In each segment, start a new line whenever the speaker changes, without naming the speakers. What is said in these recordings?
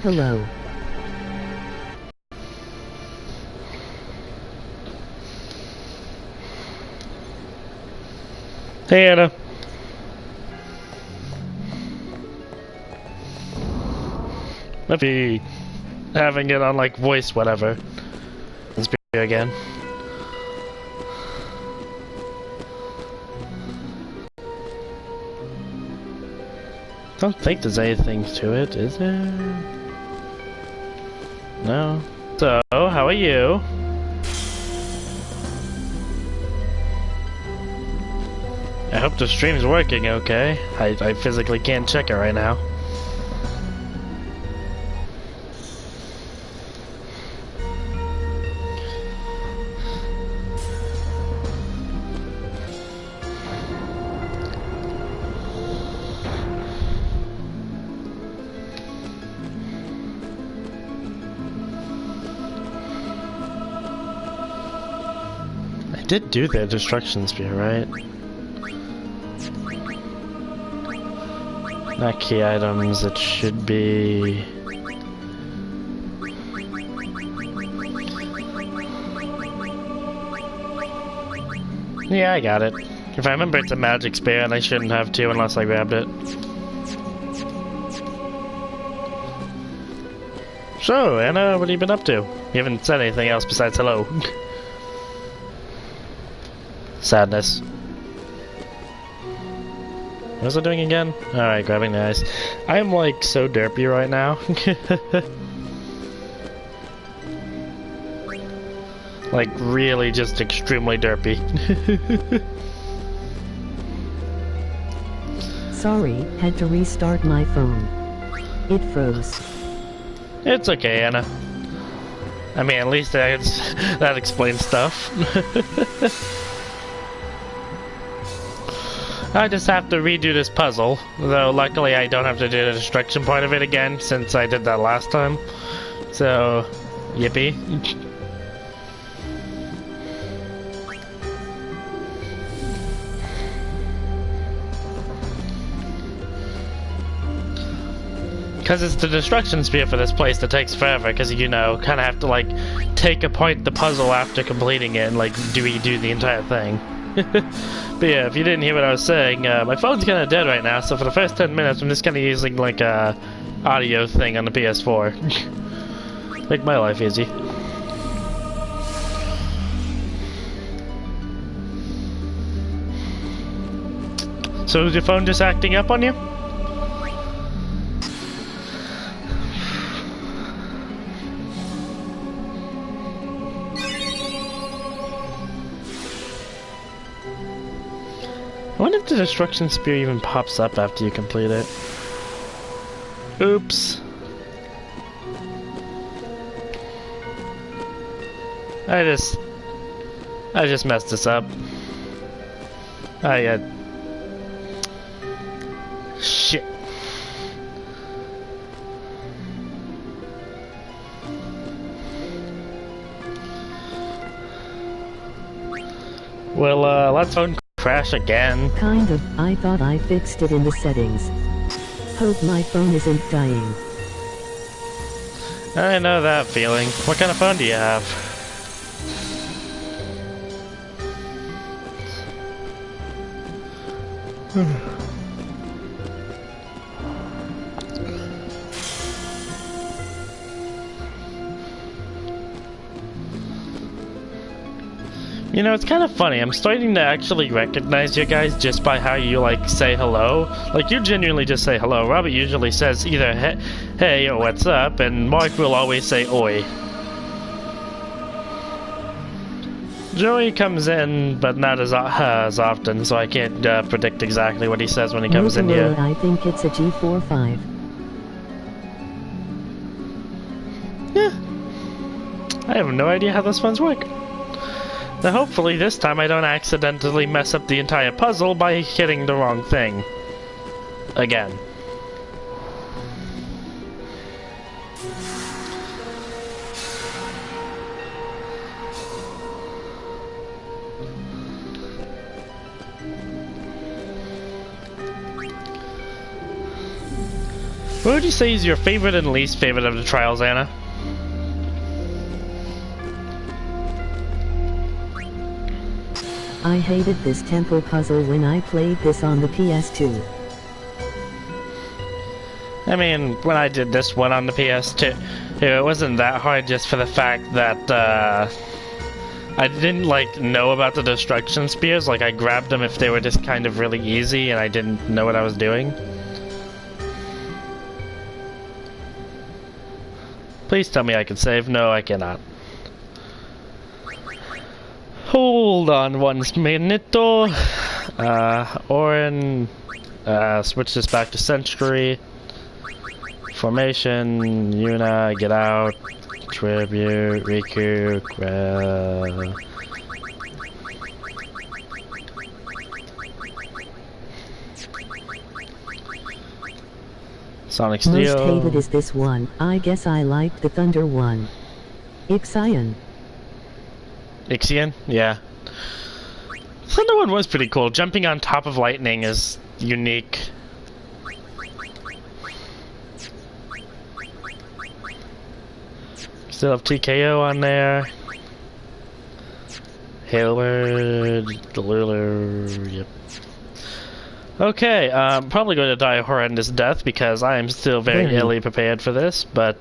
Hello.
Hey, Anna. Maybe having it on like voice, whatever. Let's be again. Don't think there's anything to it, is there? No. So, how are you? I hope the stream's working okay. I physically can't check it right now. I did do the destruction spear, right? Not key items, it should be... Yeah, I got it. If I remember, it's a magic spear, and I shouldn't have to unless I grabbed it. So, Anna, what have you been up to? You haven't said anything else besides hello. Sadness. What was I doing again? Alright, grabbing the ice. I am like so derpy right now. Like really just extremely derpy.
Sorry, had to restart my phone. It froze.
It's okay, Anna. I mean, at least that explains stuff. I just have to redo this puzzle, though luckily I don't have to do the destruction part of it again since I did that last time. So, yippee. Because it's the destruction spear for this place that takes forever, because you know, kind of have to like take apart the puzzle after completing it and like redo the entire thing. But yeah, if you didn't hear what I was saying, my phone's kind of dead right now, so for the first 10 minutes I'm just kind of using like a audio thing on the PS4. Make my life easy. So is your phone just acting up on you? I wonder if the destruction spear even pops up after you complete it. Oops. I just messed this up. Shit. Well, let's phone crash again.
Kind of, I thought I fixed it in the settings. Hope my phone isn't dying.
I know that feeling. What kind of phone do you have? You know, it's kind of funny. I'm starting to actually recognize you guys just by how you, like, say hello. Like, you genuinely just say hello. Robert usually says either hey or what's up, and Mark will always say oi. Joey comes in, but not as often, so I can't predict exactly what he says when he comes in here.
I think it's a G45.
Yeah. I have no idea how those phones work. Now hopefully this time I don't accidentally mess up the entire puzzle by hitting the wrong thing. Again. What would you say is your favorite and least favorite of the trials, Anna?
I hated this temple puzzle when I played this on the PS2.
I mean, when I did this one on the PS2, it wasn't that hard just for the fact that, I didn't, like, know about the destruction spears. Like, I grabbed them if they were just kind of really easy and I didn't know what I was doing. Please tell me I can save. No, I cannot. Hold on 1 minute. Orin, switch this back to Century. Formation, Yuna, get out. Tribute, Riku, Sonic Steel.
Most hated is this one. I guess I liked the Thunder one. Ixion.
Ixion? Yeah. Thunder one was pretty cool. Jumping on top of lightning is unique. Still have TKO on there. Hailward, Delulu, yep. Okay, I'm probably going to die a horrendous death because I am still very illy prepared for this, but,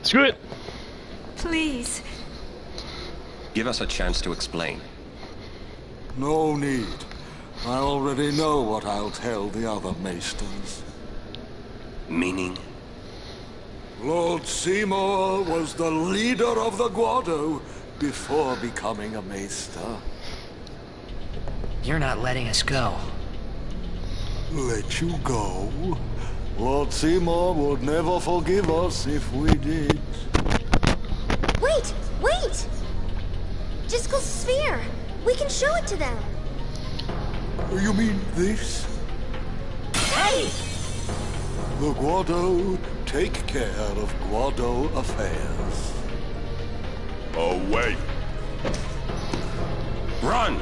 screw it!
Please.
Give us a chance to explain.
No need. I already know what I'll tell the other Maesters.
Meaning?
Lord Seymour was the leader of the Guado before becoming a Maester.
You're not letting us go.
Let you go? Lord Seymour would never forgive us if we did.
Wait! Wait! Jyskal's sphere! We can show it to them!
You mean this?
Hey!
The Guado take care of Guado affairs.
Away! Run!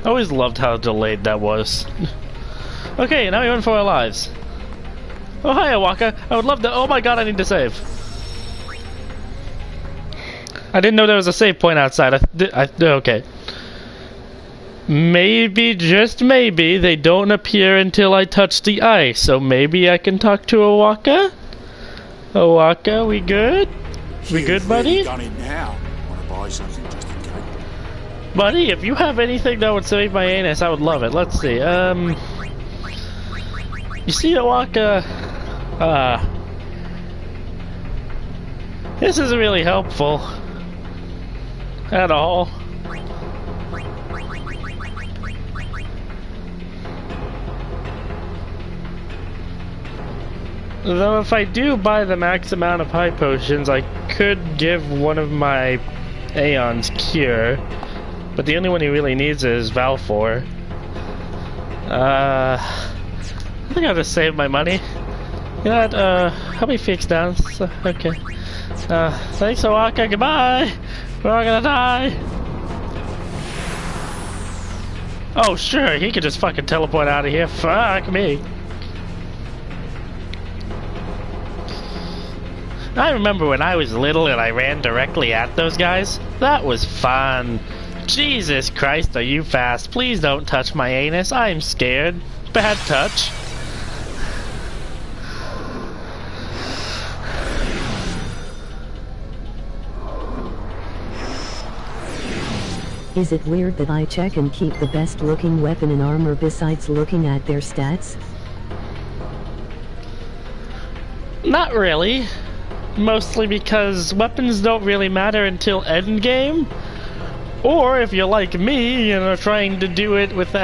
I always loved how delayed that was. Okay, now we run for our lives. Oh, hi, Awaka. I would love to. Oh my god, I need to save. I didn't know there was a save point outside. Okay. Maybe, just maybe, they don't appear until I touch the ice. So maybe I can talk to Awaka? Awaka, we good? We good, buddy?
Done it now. Want to buy something just in case?
Buddy, if you have anything that would save my anus, I would love it. Let's see. You see, Awaka, this isn't really helpful at all. Though if I do buy the max amount of high potions, I could give one of my Aeons Cure, but the only one he really needs is Valfor. I think I'll just save my money. You know what, help me fix down. Okay. Thanks, Awaka, goodbye! We're all gonna die! Oh, sure, he could just fucking teleport out of here. Fuck me. I remember when I was little and I ran directly at those guys. That was fun. Jesus Christ, are you fast? Please don't touch my anus. I'm scared. Bad touch.
Is it weird that I check and keep the best looking weapon and armor besides looking at their stats?
Not really. Mostly because weapons don't really matter until endgame. Or if you're like me, you know, trying to do it with,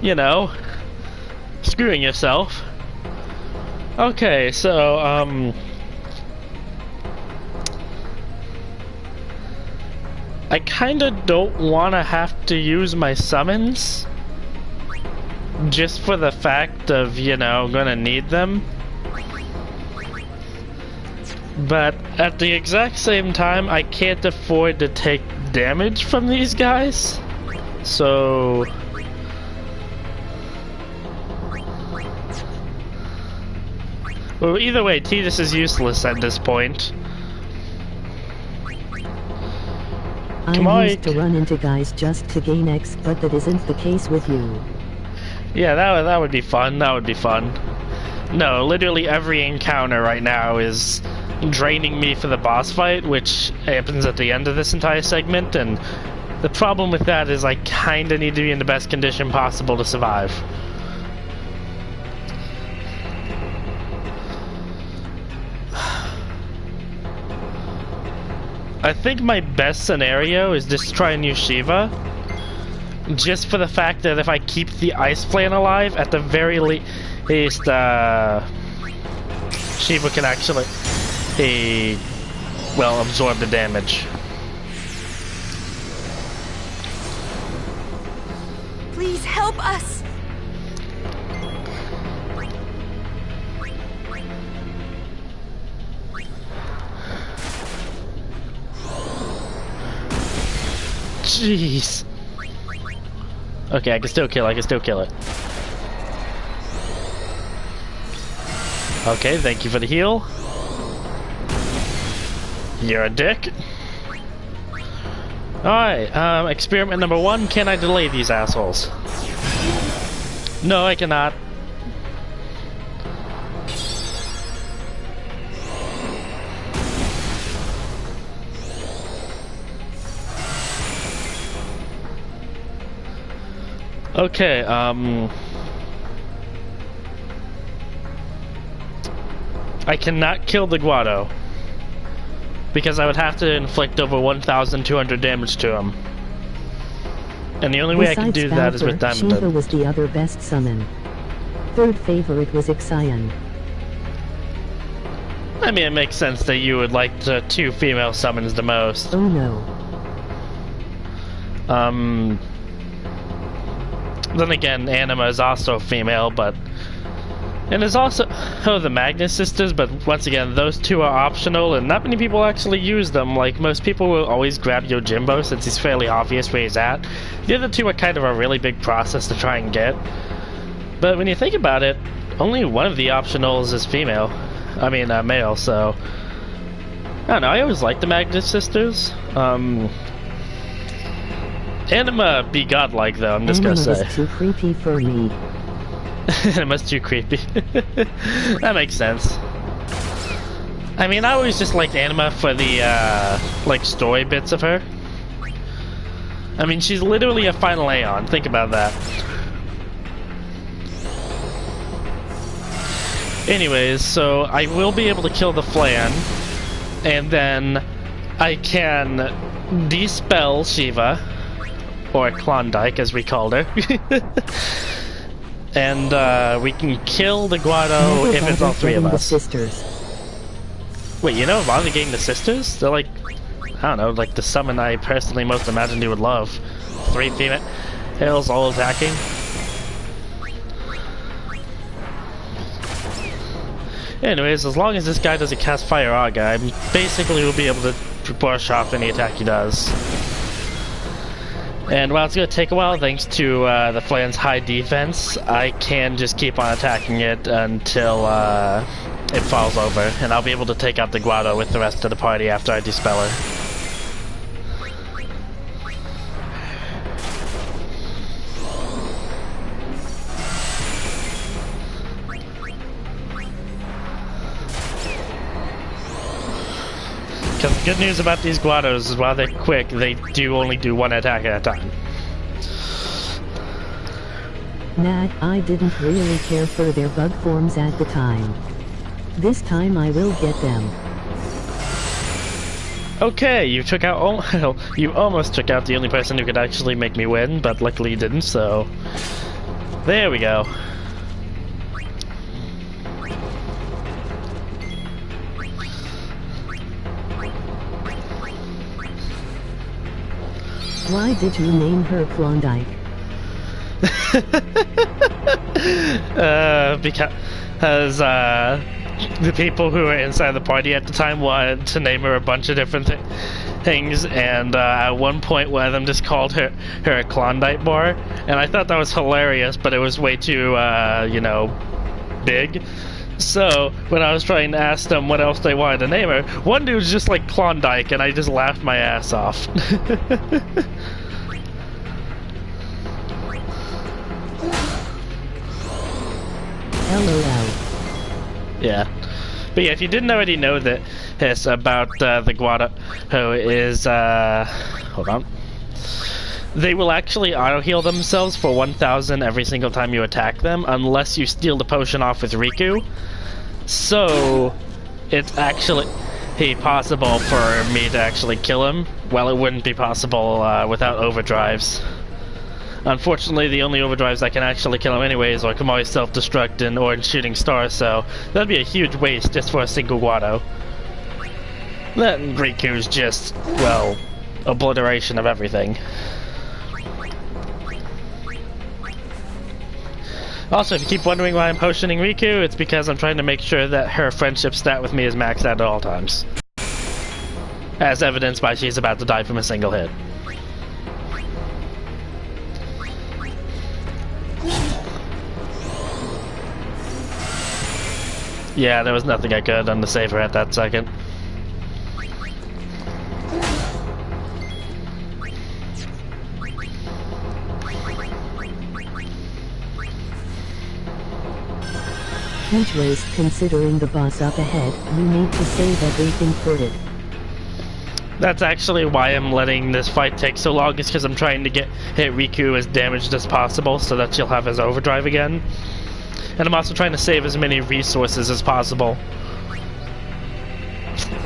you know, screwing yourself. Okay, so, I kinda don't wanna have to use my summons. Just for the fact of, you know, gonna need them. But at the exact same time, I can't afford to take damage from these guys. So, Well, either way, Tidus is useless at this point.
I used to run into guys just to gain X, but that isn't the case with you.
Yeah, that would be fun. That would be fun. No, literally every encounter right now is draining me for the boss fight, which happens at the end of this entire segment, and the problem with that is I kinda need to be in the best condition possible to survive. I think my best scenario is just try and use Shiva, just for the fact that if I keep the Ice Flame alive, at the very least, Shiva can actually, well, absorb the damage.
Please help us!
Jeez. Okay, I can still kill it. Okay, thank you for the heal. You're a dick. Alright, experiment number 1, can I delay these assholes? No, I cannot. Okay, I cannot kill the Guado, because I would have to inflict over 1,200 damage to him. And the only way I can do that is with Diamond
Shiva was the other best summon. Third favorite was Ixion.
I mean, it makes sense that you would like the 2 female summons the most.
Oh no.
Then again, Anima is also female, but... And there's also... Oh, the Magnus Sisters, but once again, those 2 are optional, and not many people actually use them. Like, most people will always grab Yojimbo, since he's fairly obvious where he's at. The other 2 are kind of a really big process to try and get. But when you think about it, only one of the optionals is female. I mean, male, so... I don't know, I always liked the Magnus Sisters. Anima be godlike, though, I'm just gonna say.
Anima was too creepy for me.
Anima's too creepy. That makes sense. I mean, I always just liked Anima for the, like, story bits of her. I mean, she's literally a final Aeon, think about that. Anyways, so I will be able to kill the Flan, and then I can dispel Shiva, or Klondike as we called her, and we can kill the Guado if it's all 3 of us.
Sisters.
Wait, you know Bother getting the sisters? They're like, I don't know, like the summon I personally most imagined you would love. 3 females all attacking. Anyways, as long as this guy doesn't cast Fire Aga, I basically will be able to brush off any attack he does. And while it's going to take a while, thanks to the Flan's high defense, I can just keep on attacking it until it falls over, and I'll be able to take out the Guado with the rest of the party after I dispel her. Because the good news about these Guados is while they're quick, they do only do 1 attack at a time.
Nah, I didn't really care for their bug forms at the time. This time I will get them.
Okay, you took out you almost took out the only person who could actually make me win, but luckily you didn't, so... There we go.
Why did you name her Klondike?
Because the people who were inside the party at the time wanted to name her a bunch of different things, and at one point one of them just called her a Klondike bar, and I thought that was hilarious, but it was way too, you know, big. So, when I was trying to ask them what else they wanted to name her, one dude was just like Klondike, and I just laughed my ass off.
LOL.
Yeah. But yeah, if you didn't already know that this about the Guado is, hold on. They will actually auto-heal themselves for 1,000 every single time you attack them, unless you steal the potion off with Riku. So, it's actually possible for me to actually kill him. Well, it wouldn't be possible without overdrives. Unfortunately, the only overdrives that can actually kill him anyways are Kamari's self-destruct and Orange Shooting Star, so that'd be a huge waste just for a single Guado. That Riku's just, well, obliteration of everything. Also, if you keep wondering why I'm potioning Riku, it's because I'm trying to make sure that her friendship stat with me is maxed out at all times. As evidenced by she's about to die from a single hit. Yeah, there was nothing I could have done to save her at that second.
Huge waste considering the boss up ahead, you need to save everything for it.
That's actually why I'm letting this fight take so long, is because I'm trying to hit Riku as damaged as possible so that she'll have his overdrive again. And I'm also trying to save as many resources as possible.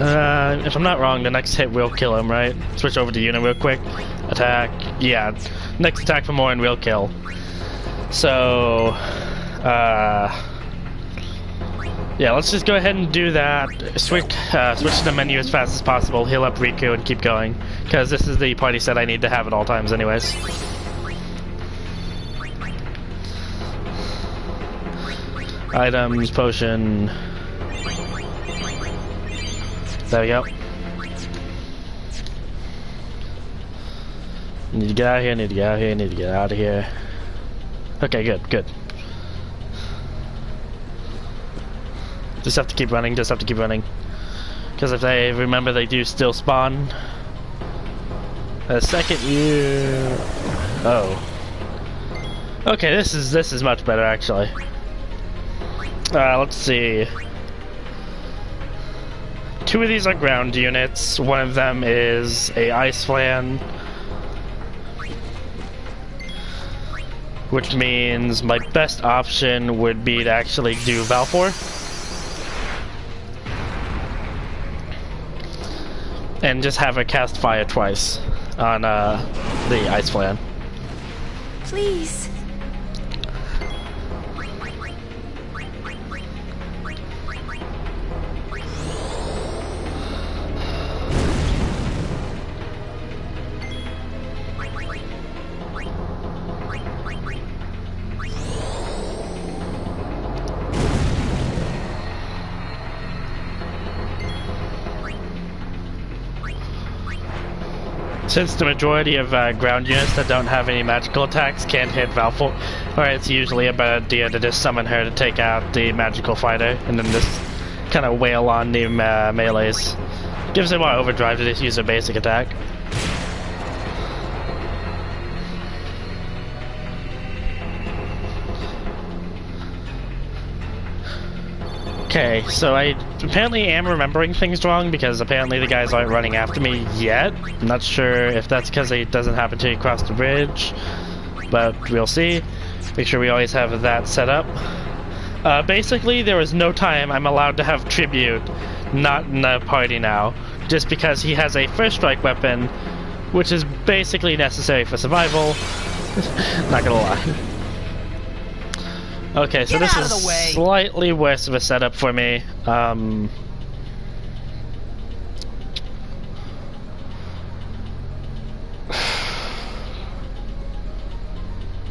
If I'm not wrong, the next hit will kill him, right? Switch over to Yuna real quick. Attack. Yeah. Next attack for Morin will kill. So, yeah, let's just go ahead and do that. Switch to the menu as fast as possible, heal up Riku, and keep going. Because this is the party set I need to have at all times anyways. Items, potion. There we go. Need to get out of here, need to get out of here, need to get out of here. Okay, good, good. Just have to keep running, just have to keep running. Because if I remember, they do still spawn. The second you... Oh. Okay, this is much better actually. Let's see. 2 of these are ground units. One of them is a ice flan, which means my best option would be to actually do Valfor. And just have her cast fire twice on the ice flan.
Please.
Since the majority of ground units that don't have any magical attacks can't hit Valfor, it's usually a better idea to just summon her to take out the magical fighter, and then just kind of wail on the melees. Gives her more overdrive to just use a basic attack. Okay, so I apparently am remembering things wrong because apparently the guys aren't running after me yet. I'm not sure if that's because it doesn't happen until you cross the bridge, but we'll see. Make sure we always have that set up. Basically, there is no time I'm allowed to have Tribute not in the party now, just because he has a first strike weapon, which is basically necessary for survival. Not gonna lie. Okay, so this is slightly worse of a setup for me. I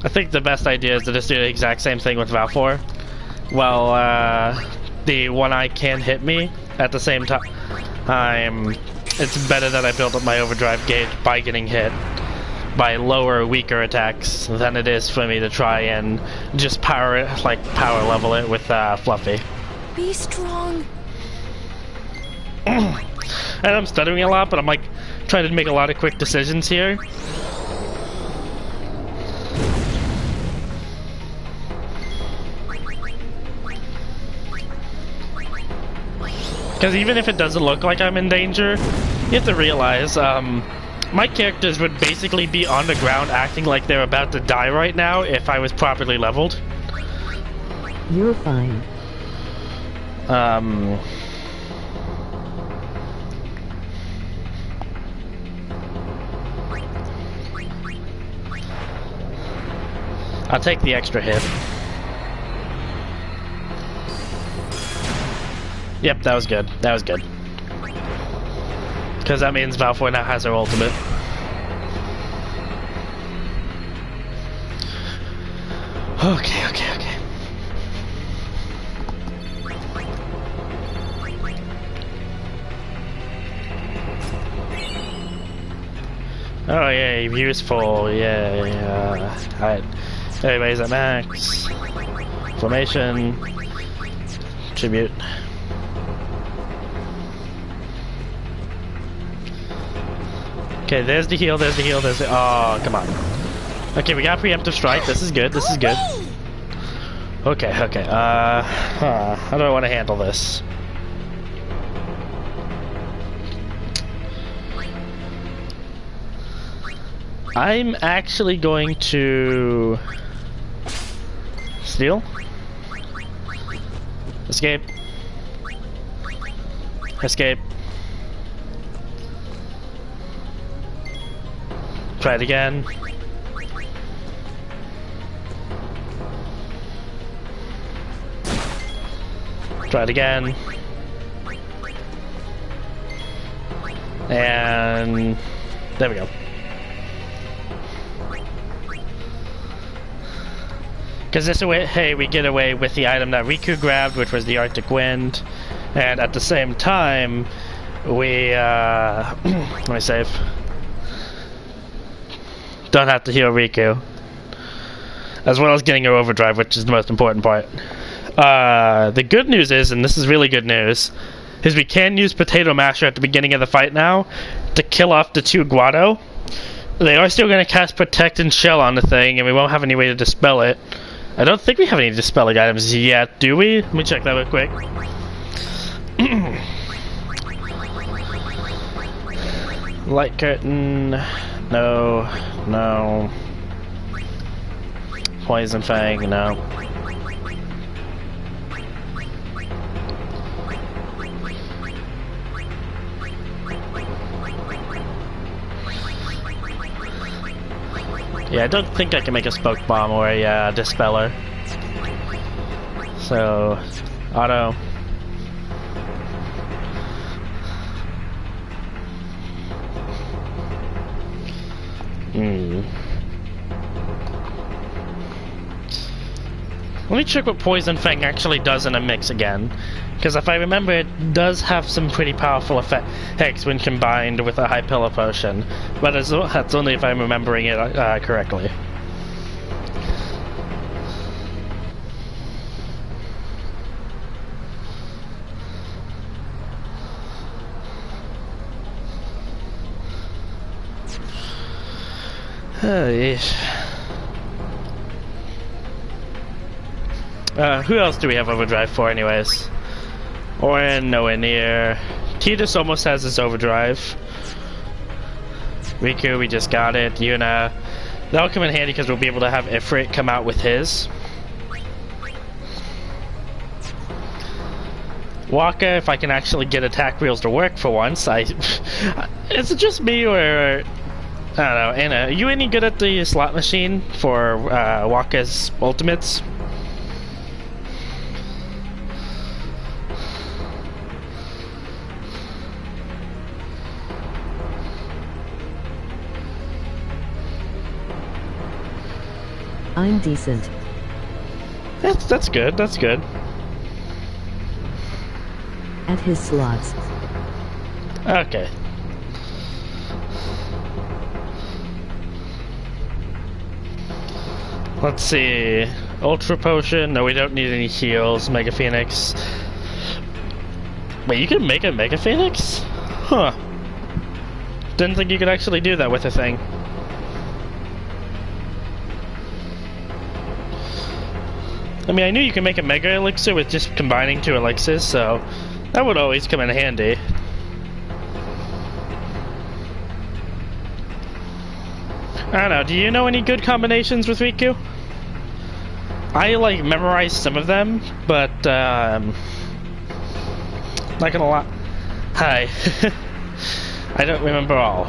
think the best idea is to just do the exact same thing with Valfor. Well, the one eye can hit me at the same time. It's better that I build up my overdrive gauge by getting hit by lower, weaker attacks than it is for me to try and just power level it with Fluffy.
Be strong.
And I'm stuttering a lot, but I'm like trying to make a lot of quick decisions here. Because even if it doesn't look like I'm in danger, you have to realize, my characters would basically be on the ground acting like they're about to die right now if I was properly leveled.
You're fine.
I'll take the extra hit. Yep, that was good. That was good. Because that means Malfoy now has her ultimate. Okay, okay, okay. Oh yeah, useful, yeah. Alright. Everybody's at max. Formation. Tribute. Okay, there's the heal, there's the heal, there's the... Oh, come on. Okay, we got preemptive strike. This is good, this is good. Okay, okay. How do I want to handle this? I'm actually going to... steal? Escape. Escape. Try it again. Try it again. And there we go. Because this way, hey, we get away with the item that Riku grabbed, which was the Arctic Wind, and at the same time, we let me save. Don't have to heal Riku, as well as getting her overdrive, which is the most important part. The good news is, and this is really good news, is we can use Potato Masher at the beginning of the fight now to kill off the 2 Guado. They are still going to cast Protect and Shell on the thing, and we won't have any way to dispel it. I don't think we have any dispelling items yet, do we? Let me check that real quick. Light Curtain. No. No. Poison Fang. No. Yeah, I don't think I can make a Smoke Bomb or a Dispeller. So, auto. Let me check what Poison Fang actually does in a mix again. Because if I remember, it does have some pretty powerful effects when combined with a High Pillar Potion. But that's only if I'm remembering it correctly. Oh, yeesh. Who else do we have overdrive for anyways? Orin, nowhere near. Tidus almost has his overdrive. Riku, we just got it. Yuna. That'll come in handy because we'll be able to have Ifrit come out with his. Waka, if I can actually get attack wheels to work for once. Is it just me or... I don't know. Anna, are you any good at the slot machine for Waka's ultimates?
I'm decent.
That's good, that's good.
At his slots.
Okay. Let's see. Ultra Potion. No, we don't need any heals. Mega Phoenix. Wait, you can make a Mega Phoenix? Huh. Didn't think you could actually do that with a thing. I mean, I knew you could make a Mega Elixir with just combining 2 elixirs, so that would always come in handy. I don't know, do you know any good combinations with Riku? I, like, memorized some of them, but, not gonna lie. Hi. I don't remember all.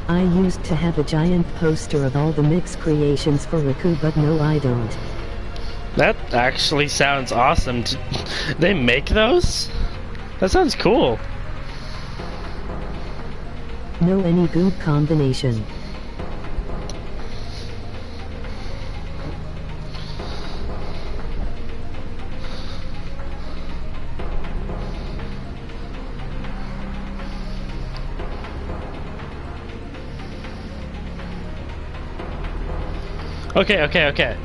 I used to have a giant poster of all the mix creations for Riku, but no, I don't.
That actually sounds awesome. They make those? That sounds cool.
No, any good combination.
Okay.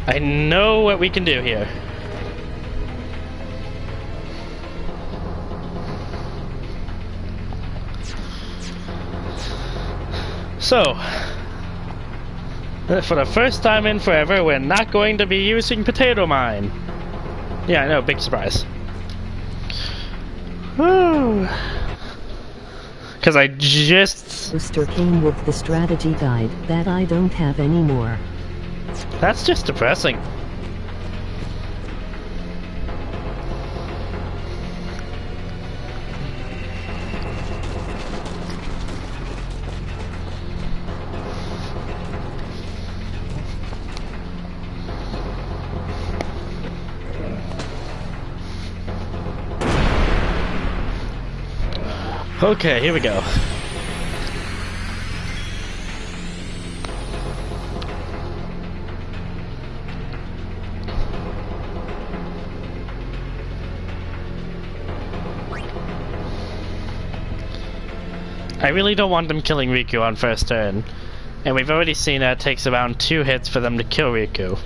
I know what we can do here. So, for the first time in forever, we're not going to be using Potato Mine. Yeah, I know, big surprise. Because I just...
Poster came with the strategy guide that I don't have anymore.
That's just depressing. Okay, here we go. I really don't want them killing Riku on first turn, and we've already seen that it takes around 2 hits for them to kill Riku.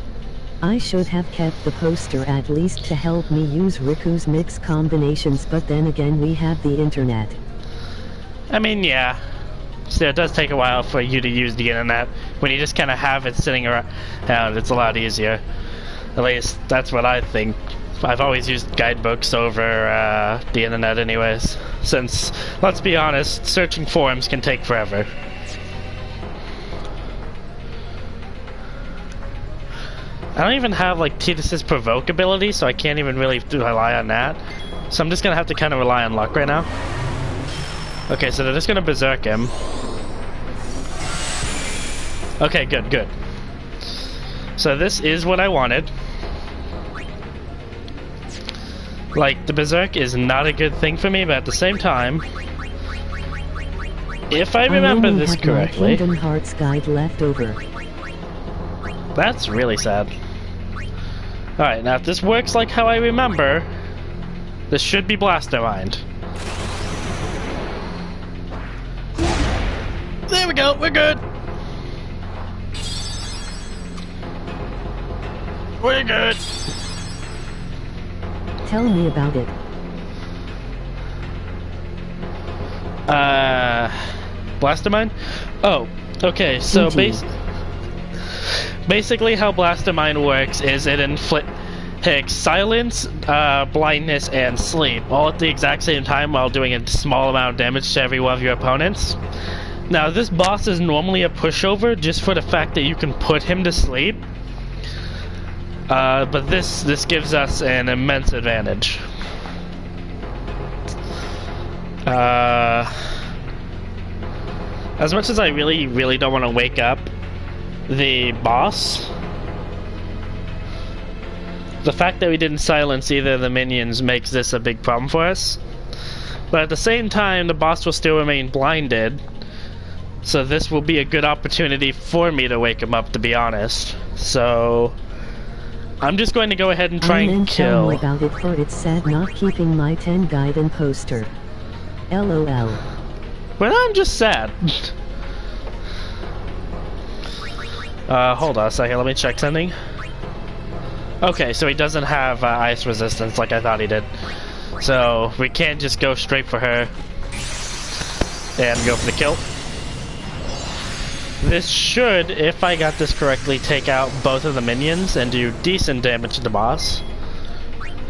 I should have kept the poster at least to help me use Riku's mix combinations, but then again we have the internet.
I mean, yeah. So it does take a while for you to use the internet. When you just kind of have it sitting around, it's a lot easier. At least, that's what I think. I've always used guidebooks over the internet anyways. Since, let's be honest, searching forums can take forever. I don't even have, like, Tidus's provoke ability, so I can't even really rely on that. So I'm just gonna have to kind of rely on luck right now. Okay, so they're just gonna berserk him. Okay, good. So this is what I wanted. Like, the berserk is not a good thing for me, but at the same time, if I remember this correctly...
Kingdom Hearts guide left over.
That's really sad. Alright, now if this works like how I remember, this should be Blaster Mind. There we go, we're good! We're good!
Tell me about it.
Blaster Mine? Oh, okay, so basically how Blaster Mine works is it inflicts silence, blindness, and sleep, all at the exact same time while doing a small amount of damage to every one of your opponents. Now, this boss is normally a pushover just for the fact that you can put him to sleep. But this gives us an immense advantage. As much as I really don't want to wake up the boss, The fact that we didn't silence either of the minions makes this a big problem for us. But at the same time, the boss will still remain blinded. So this will be a good opportunity for me to wake him up, to be honest. So I'm just going to go ahead and try and kill.
I about it, for it said not keeping my 10 Gaiden poster. LOL.
Well, I'm just sad. Hold on a second, let me check something. Okay, so he doesn't have ice resistance like I thought he did. So we can't just go straight for her and go for the kill. This should, if I got this correctly, take out both of the minions and do decent damage to the boss.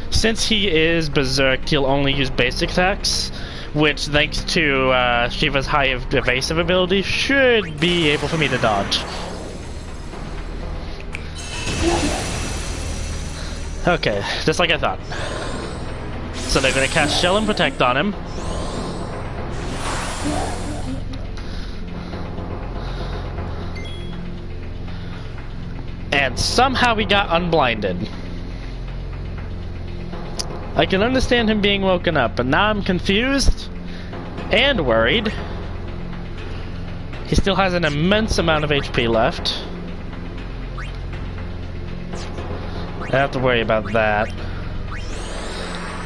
Since he is berserked, he'll only use basic attacks, which, thanks to Shiva's high evasive ability, should be able for me to dodge. Okay, just like I thought. So they're gonna cast Shell and Protect on him. And somehow he got unblinded. I can understand him being woken up, but now I'm confused and worried. He still has an immense amount of HP left. I have to worry about that.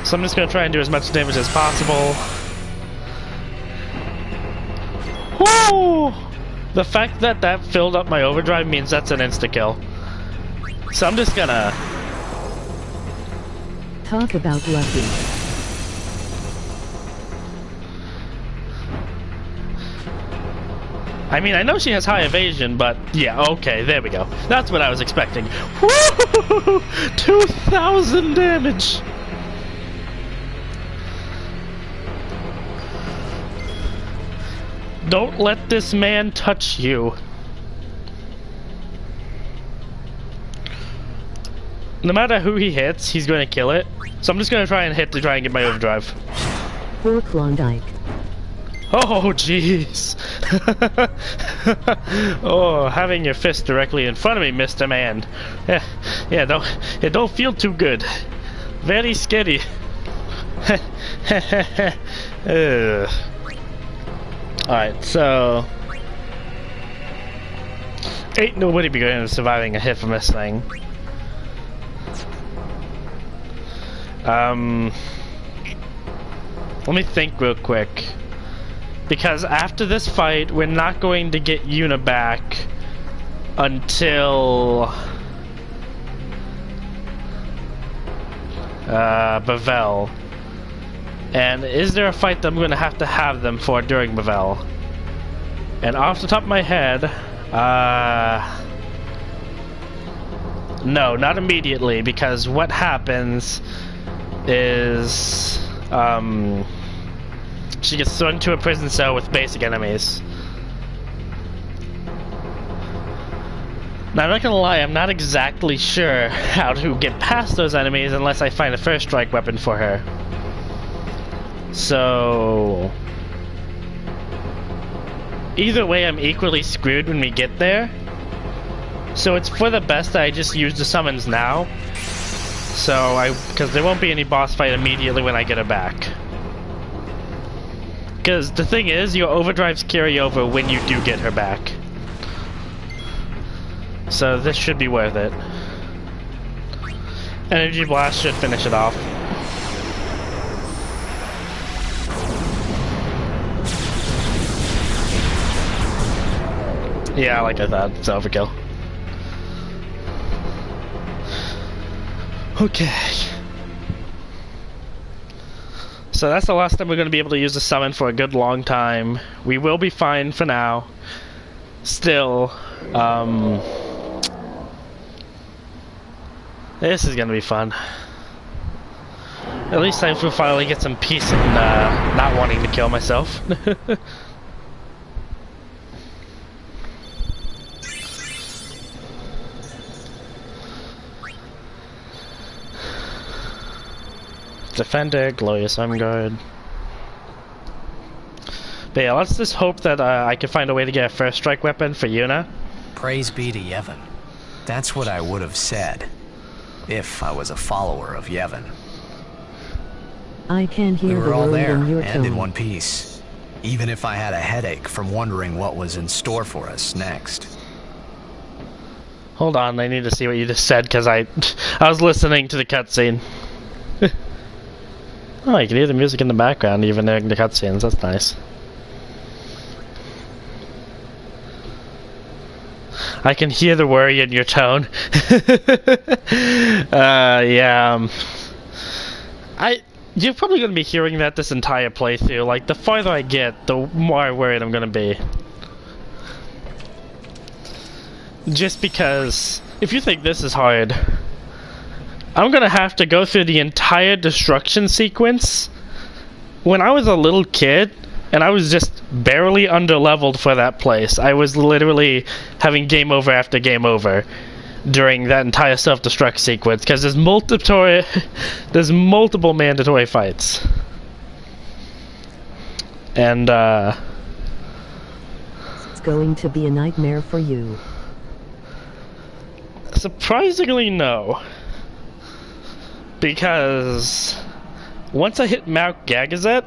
So I'm just gonna try and do as much damage as possible. Woo! The fact that that filled up my overdrive means that's an insta-kill. So I'm just gonna...
Talk about lucky.
I mean, I know she has high evasion, but yeah, okay, there we go. That's what I was expecting. Woo! 2,000 damage! Don't let this man touch you. No matter who he hits, he's going to kill it. So I'm just going to try and hit to try and get my overdrive.
Poor Klondike.
Oh, jeez. Oh, having your fist directly in front of me, Mr. Man. Yeah, it don't feel too good. Very scary. Alright, so... ain't nobody be going to surviving a hit from this thing. Let me think real quick. Because after this fight, we're not going to get Yuna back until... Bevelle. And is there a fight that I'm going to have them for during Bevelle? And off the top of my head, no, not immediately, because what happens is, she gets thrown into a prison cell with basic enemies. Now, I'm not gonna lie, I'm not exactly sure how to get past those enemies unless I find a first strike weapon for her. So... either way, I'm equally screwed when we get there. So it's for the best that I just use the summons now. Because there won't be any boss fight immediately when I get her back. Because the thing is, your overdrives carry over when you do get her back. So this should be worth it. Energy Blast should finish it off. Yeah, like I thought, it's overkill. Okay. So that's the last time we're going to be able to use the summon for a good long time. We will be fine for now. Still, this is going to be fun. At least I will finally get some peace in not wanting to kill myself. Defender, Glorious Vanguard. But yeah, let's just hope that I can find a way to get a first strike weapon for Yuna.
Praise be to Yevon. That's what I would have said. If I was a follower of Yevon.
I can
We
hear the
were all
worry
there,
in your
and in
tone.
one piece. Even if I had a headache from wondering what was in store for us next.
Hold on, I need to see what you just said because I was listening to the cutscene. Oh, you can hear the music in the background even during the cutscenes. That's nice. I can hear the worry in your tone. Yeah. You're probably going to be hearing that this entire playthrough. Like, the farther I get, the more worried I'm going to be. Just because, if you think this is hard, I'm going to have to go through the entire destruction sequence. When I was a little kid, and I was just barely underleveled for that place, I was literally having game over after game over during that entire self-destruct sequence, because there's multiple mandatory fights. And,
It's going to be a nightmare for you.
surprisingly, no. Because once I hit Mount Gagazet,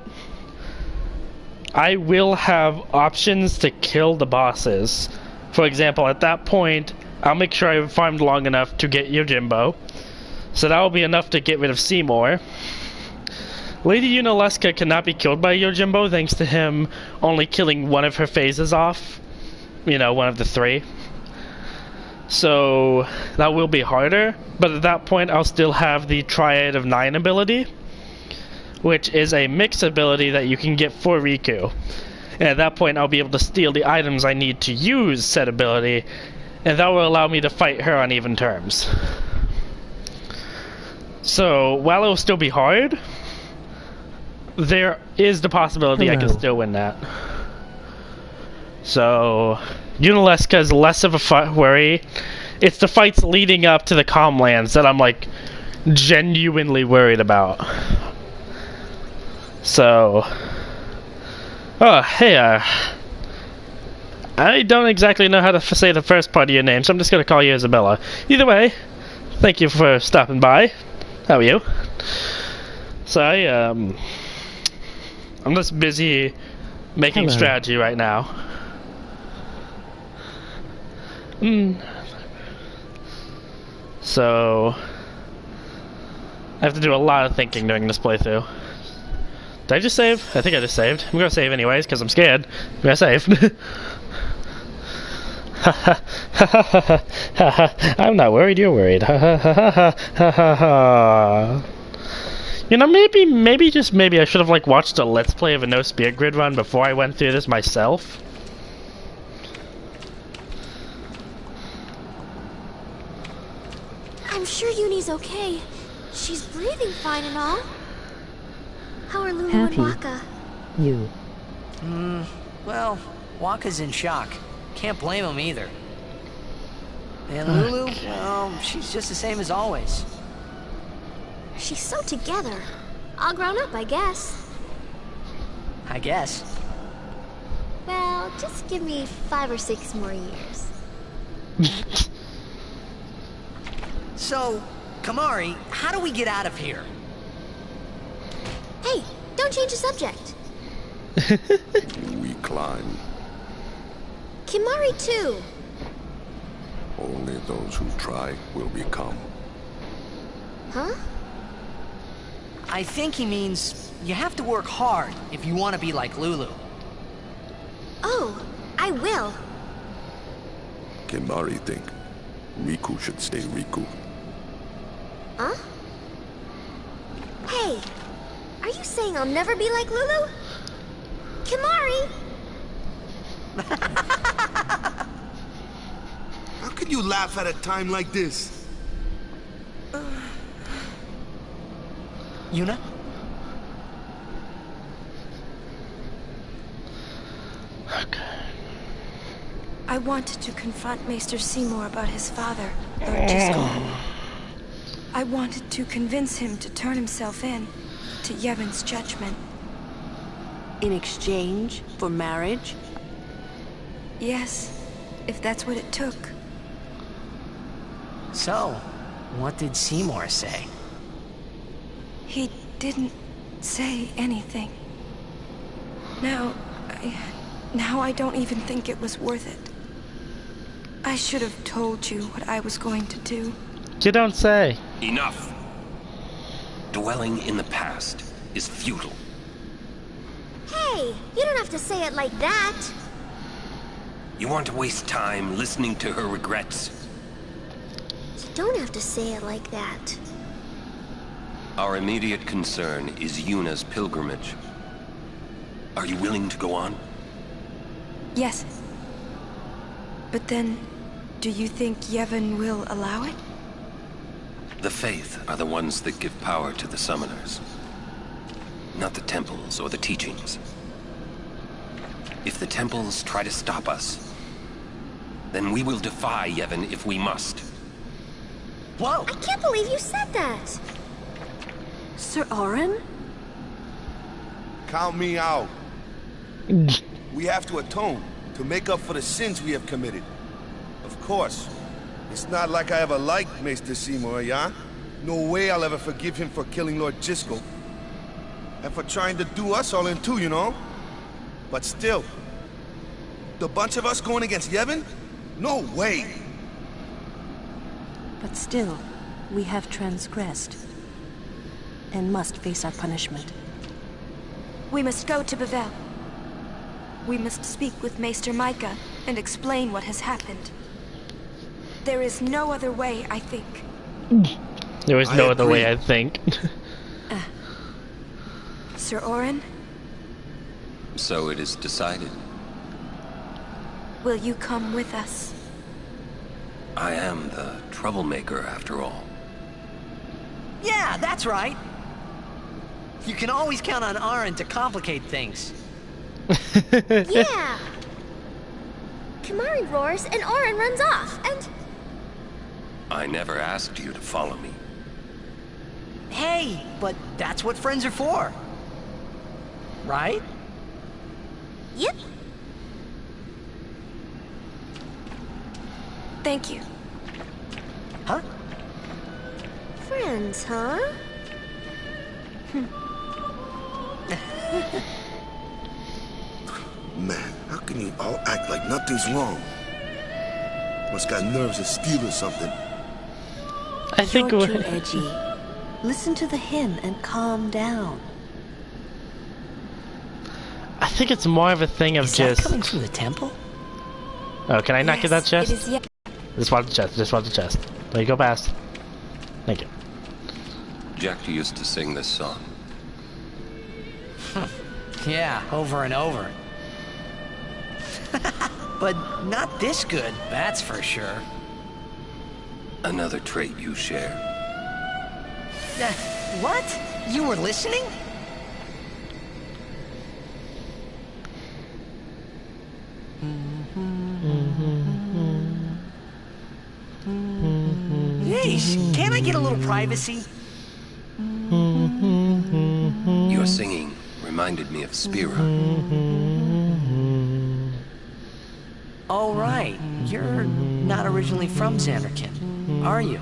I will have options to kill the bosses. For example, at that point, I'll make sure I've farmed long enough to get Yojimbo. So that will be enough to get rid of Seymour. Lady Yunalesca cannot be killed by Yojimbo thanks to him only killing one of her phases off. You know, one of the 3. So that will be harder, but at that point I'll still have the Triad of 9 ability, which is a mix ability that you can get for Riku. And at that point I'll be able to steal the items I need to use said ability, and that will allow me to fight her on even terms. So while it will still be hard, there is the possibility I can still win that. So Yunalesca is less of a worry. It's the fights leading up to the Calmlands that I'm like genuinely worried about. So, oh hey, I don't exactly know how to say the first part of your name, so I'm just gonna call you Isabella. Either way, thank you for stopping by. How are you? So I'm just busy making strategy right now. So I have to do a lot of thinking during this playthrough. Did I just save? I think I just saved. I'm gonna save anyways because I'm scared. I'm gonna save. I'm not worried, you're worried. You know, maybe just maybe I should have like watched a Let's Play of a No Spear Grid run before I went through this myself.
I'm sure Uni's okay. She's breathing fine and all. How are Lulu
Happy.
and Waka?
You.
Well, Waka's in shock. Can't blame him either. And Lulu, well, she's just the same as always.
She's so together. All grown up, I guess.
I guess.
Well, just give me 5 or 6 more years.
So, Kimahri, how do we get out of here?
Hey, don't change the subject.
We climb.
Kimahri too.
Only those who try will become.
Huh?
I think he means you have to work hard if you want to be like Lulu.
Oh, I will.
Kimahri think Riku should stay Riku.
Huh? Hey, are you saying I'll never be like Lulu? Kimahri!
How can you laugh at a time like this?
Yuna?
I wanted to confront Maester Seymour about his father, Lord Driscoll. I wanted to convince him to turn himself in to Yevon's judgment.
In exchange for marriage?
Yes, if that's what it took.
So, What did Seymour say?
He didn't say anything. Now I don't even think it was worth it. I should have told you what I was going to do.
You don't say.
Enough. Dwelling in the past is futile.
Hey, you don't have to say it like that.
You want to waste time listening to her regrets?
You don't have to say it like that.
Our immediate concern is Yuna's pilgrimage. Are you willing to go on?
Yes. But then, do you think Yevon will allow it?
The Faith are the ones that give power to the summoners. Not the temples or the teachings. If the temples try to stop us, then we will defy Yevon if we must.
Whoa!
I can't believe you said that.
Sir Orin?
Count me out. We have to atone, to make up for the sins we have committed. Of course. It's not like I ever liked Maester Seymour, yeah? No way I'll ever forgive him for killing Lord Jyscal. And for trying to do us all in two, you know? But still, the bunch of us going against Yevon? No way!
But still, we have transgressed. And must face our punishment.
We must go to Bevelle. We must speak with Maester Micah and explain what has happened. There is no other way, I think.
There was no other way, I think.
Sir Orin?
So it is decided.
Will you come with us?
I am the troublemaker, after all.
Yeah, that's right. You can always count on Orin to complicate things.
Yeah. Kamari roars and Orin runs off, and...
I never asked you to follow me.
Hey, but that's what friends are for. Right?
Yep.
Thank you.
Huh?
Friends, huh?
Man, how can you all act like nothing's wrong? Must got nerves of steel or something.
I think
You're too edgy. Listen to the hymn and calm down.
I think it's more of a thing of
Is
just.
that coming from the temple?
Oh, can I not get that chest?
It is yet.
Just want the chest. Just want the chest. There you go, past. Thank you.
Jack used to sing this song.
Yeah, over and over. But not this good, that's for sure.
Another trait you share.
What? You were listening? Yeesh, can't I get a little privacy?
Your singing reminded me of Spira.
Oh, right. You're not originally from Zanarkand, are you?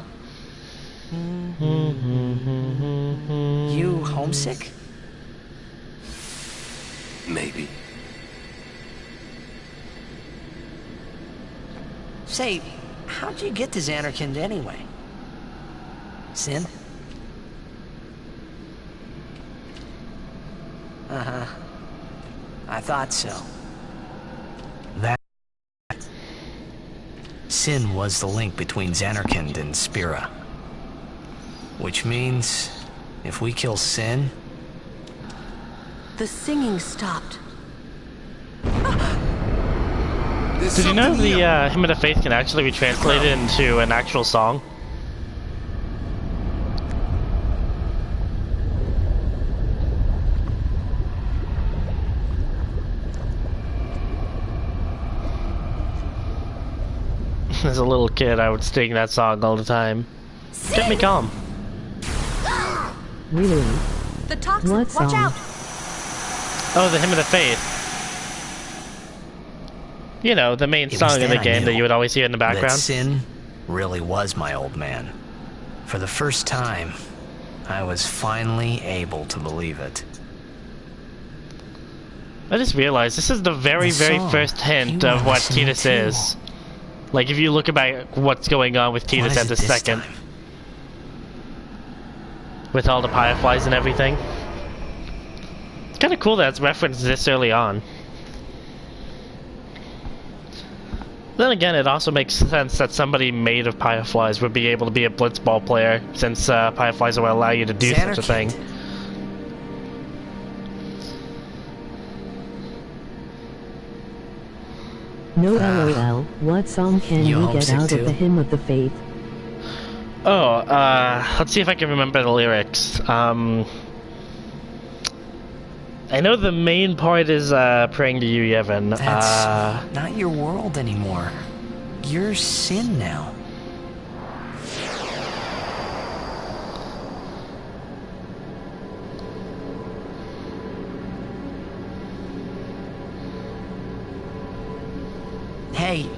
You homesick?
Maybe.
Say, how'd you get to Zanarkand anyway? Sin? Uh-huh. I thought so. That... Sin was the link between Zanarkand and Spira. Which means, if we kill Sin...
The singing stopped.
Did you know the Hymn of the Faith can actually be translated into an actual song? As a little kid, I would sing that song all the time. Get me calm.
Really?
The toxin,
What
watch
song?
out!
Oh, the Hymn of the Faith. You know, the main
It was
song in the
then I
game that
knew
you would always hear in the
that
background.
Sin really was my old man. For the first time, I was finally able to believe it.
I just realized this is the very first hint of what Tidus is. Like, if you look about what's going on with Tidus at the second. With all the fireflies and everything. It's kind of cool that it's referenced this early on. Then again, it also makes sense that somebody made of fireflies would be able to be a blitzball player, since fireflies will allow you to do such a thing.
No LOL, what song can you get out of the Hymn of the Faith?
Oh, let's see if I can remember the lyrics. I know the main part is praying to you, Yevon.
That's not your world anymore. You're sin now. Hey,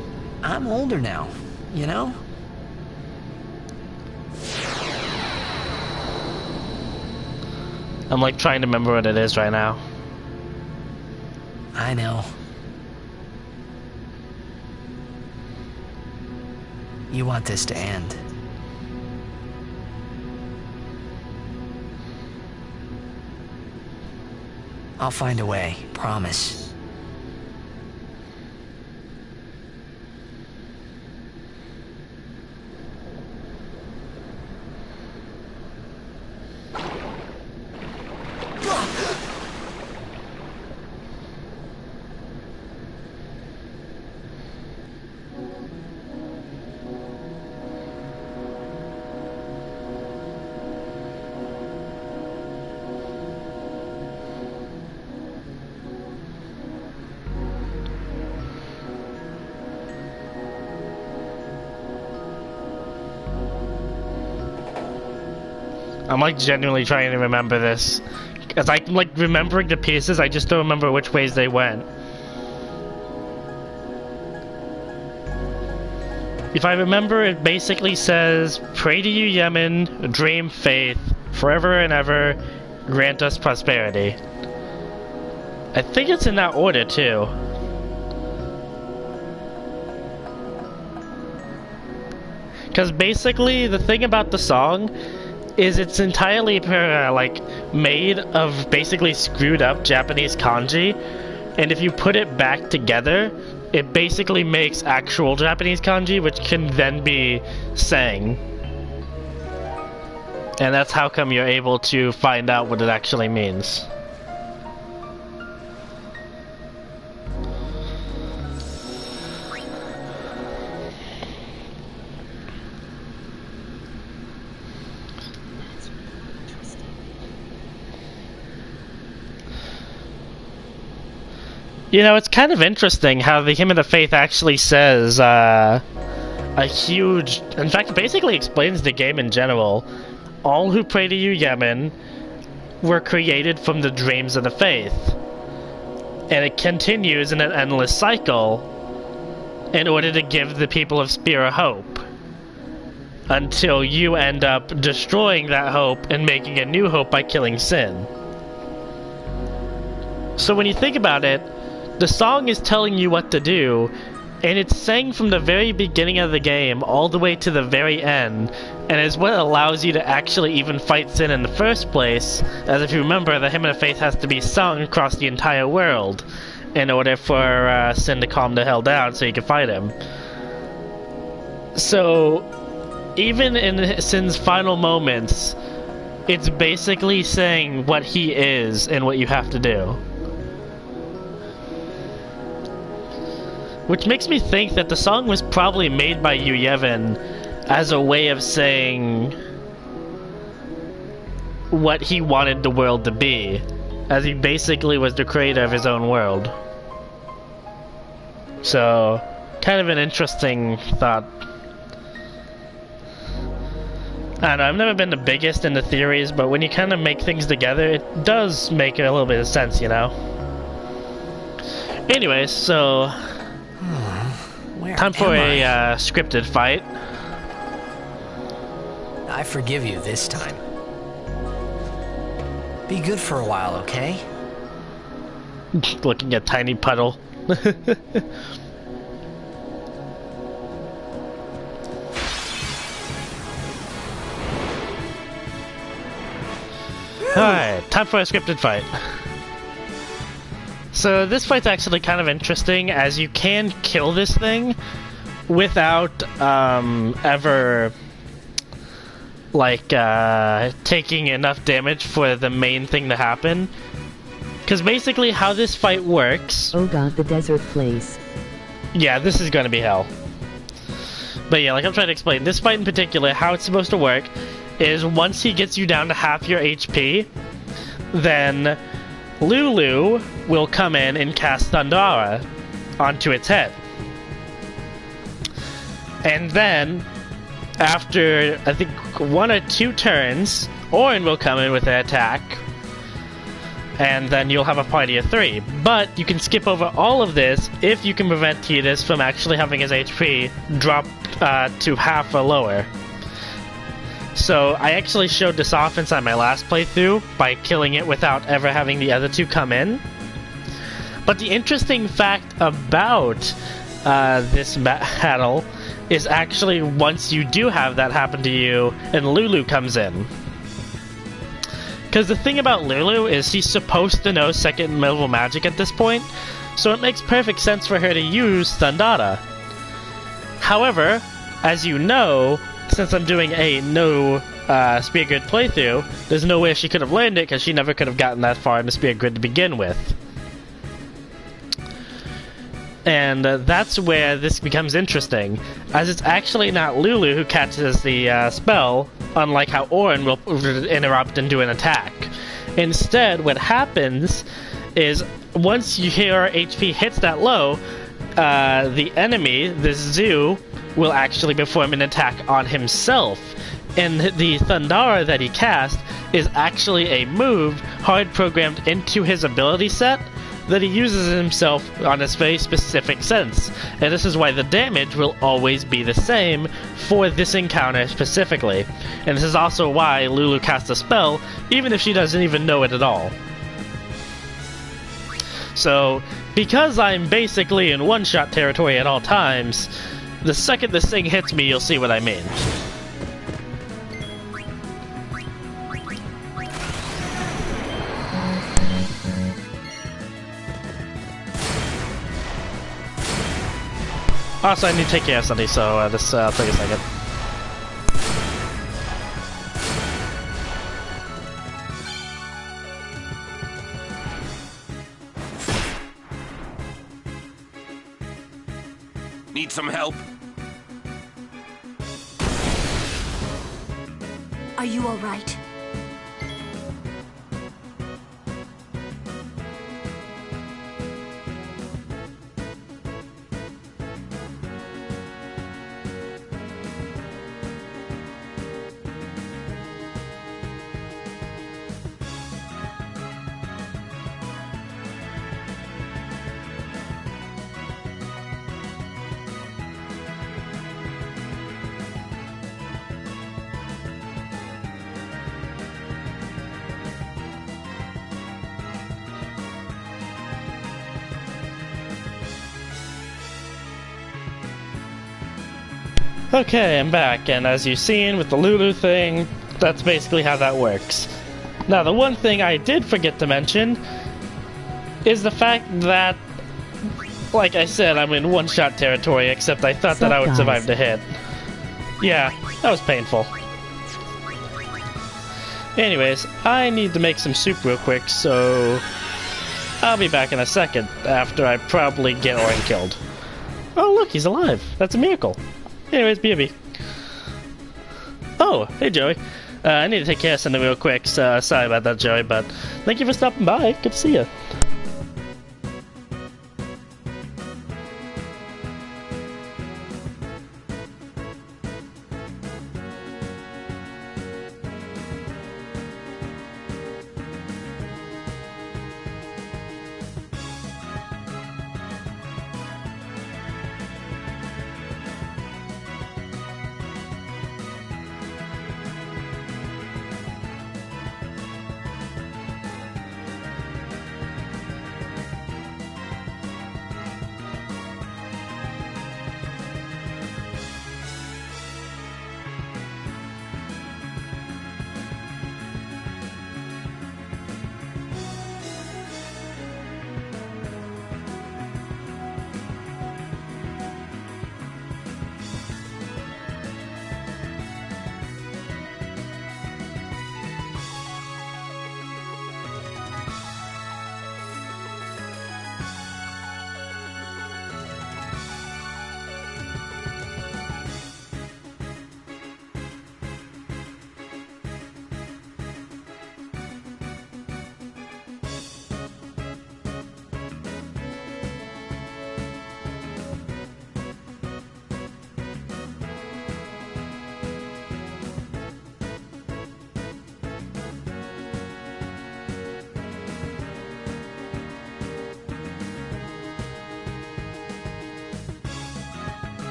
I'm older now, you know?
I'm like trying to remember what it is right now.
I know. You want this to end. I'll find a way, promise.
I'm like genuinely trying to remember this. As I'm like remembering the pieces, I just don't remember which ways they went. If I remember, it basically says, "Pray to you, Yemen, dream faith, forever and ever, grant us prosperity." I think it's in that order too. Because basically, the thing about the song is it's entirely like made of basically screwed up Japanese kanji, and if you put it back together, it basically makes actual Japanese kanji, which can then be sang. And that's how come you're able to find out what it actually means. You know, it's kind of interesting how the Hymn of the Faith actually says a huge... In fact, it basically explains the game in general. All who pray to you, Yemen, were created from the dreams of the faith. And it continues in an endless cycle in order to give the people of Spira hope. Until you end up destroying that hope and making a new hope by killing Sin. So when you think about it, the song is telling you what to do, and it's sang from the very beginning of the game all the way to the very end, and is what allows you to actually even fight Sin in the first place, as if you remember, the Hymn of the Faith has to be sung across the entire world in order for Sin to calm the hell down so you can fight him. So, even in Sin's final moments, it's basically saying what he is and what you have to do. Which makes me think that the song was probably made by Yu Yevon as a way of saying what he wanted the world to be, as he basically was the creator of his own world. So, kind of an interesting thought. I don't know, I've never been the biggest in the theories, but when you kind of make things together, it does make a little bit of sense, you know? Anyways, so... time for a scripted fight.
I forgive you this time. Be good for a while, okay?
Looking at tiny puddle. Alright, time for a scripted fight. So this fight's actually kind of interesting, as you can kill this thing without ever like taking enough damage for the main thing to happen. Because basically how this fight works...
Oh god, the desert place.
Yeah, this is gonna be hell. But yeah, like I'm trying to explain, this fight in particular, how it's supposed to work is once he gets you down to half your HP, then Lulu will come in and cast Thundara onto its head. And then, after I think 1 or 2 turns, Auron will come in with an attack, and then you'll have a party of 3. But you can skip over all of this if you can prevent Tidus from actually having his HP drop to half or lower. So I actually showed this off inside my last playthrough by killing it without ever having the other 2 come in. But the interesting fact about this battle is actually once you do have that happen to you and Lulu comes in. Because the thing about Lulu is she's supposed to know second level magic at this point, so it makes perfect sense for her to use Thundara. However, as you know, since I'm doing a no Spear Grid playthrough, there's no way she could have learned it because she never could have gotten that far in the Spear Grid to begin with. And that's where this becomes interesting, as it's actually not Lulu who catches the spell, unlike how Auron will interrupt and do an attack. Instead, what happens is once your HP hits that low, the enemy, this Zoo, will actually perform an attack on himself. And the Thundara that he cast is actually a move hard programmed into his ability set that he uses himself on his very specific sense. And this is why the damage will always be the same for this encounter specifically. And this is also why Lulu casts a spell, even if she doesn't even know it at all. So, because I'm basically in one-shot territory at all times, the second this thing hits me, you'll see what I mean. Also, I need to take care of something, so this take a second.
Need some help?
Are you all right?
Okay, I'm back, and as you've seen with the Lulu thing, that's basically how that works. Now, the one thing I did forget to mention is the fact that, like I said, I'm in one-shot territory, except I thought that I would survive the hit. Yeah, that was painful. Anyways, I need to make some soup real quick, so I'll be back in a second after I probably get Auron killed. Oh look, he's alive! That's a miracle! Anyways, BB. Oh, hey Joey. I need to take care of something real quick, so sorry about that, Joey, but thank you for stopping by. Good to see you.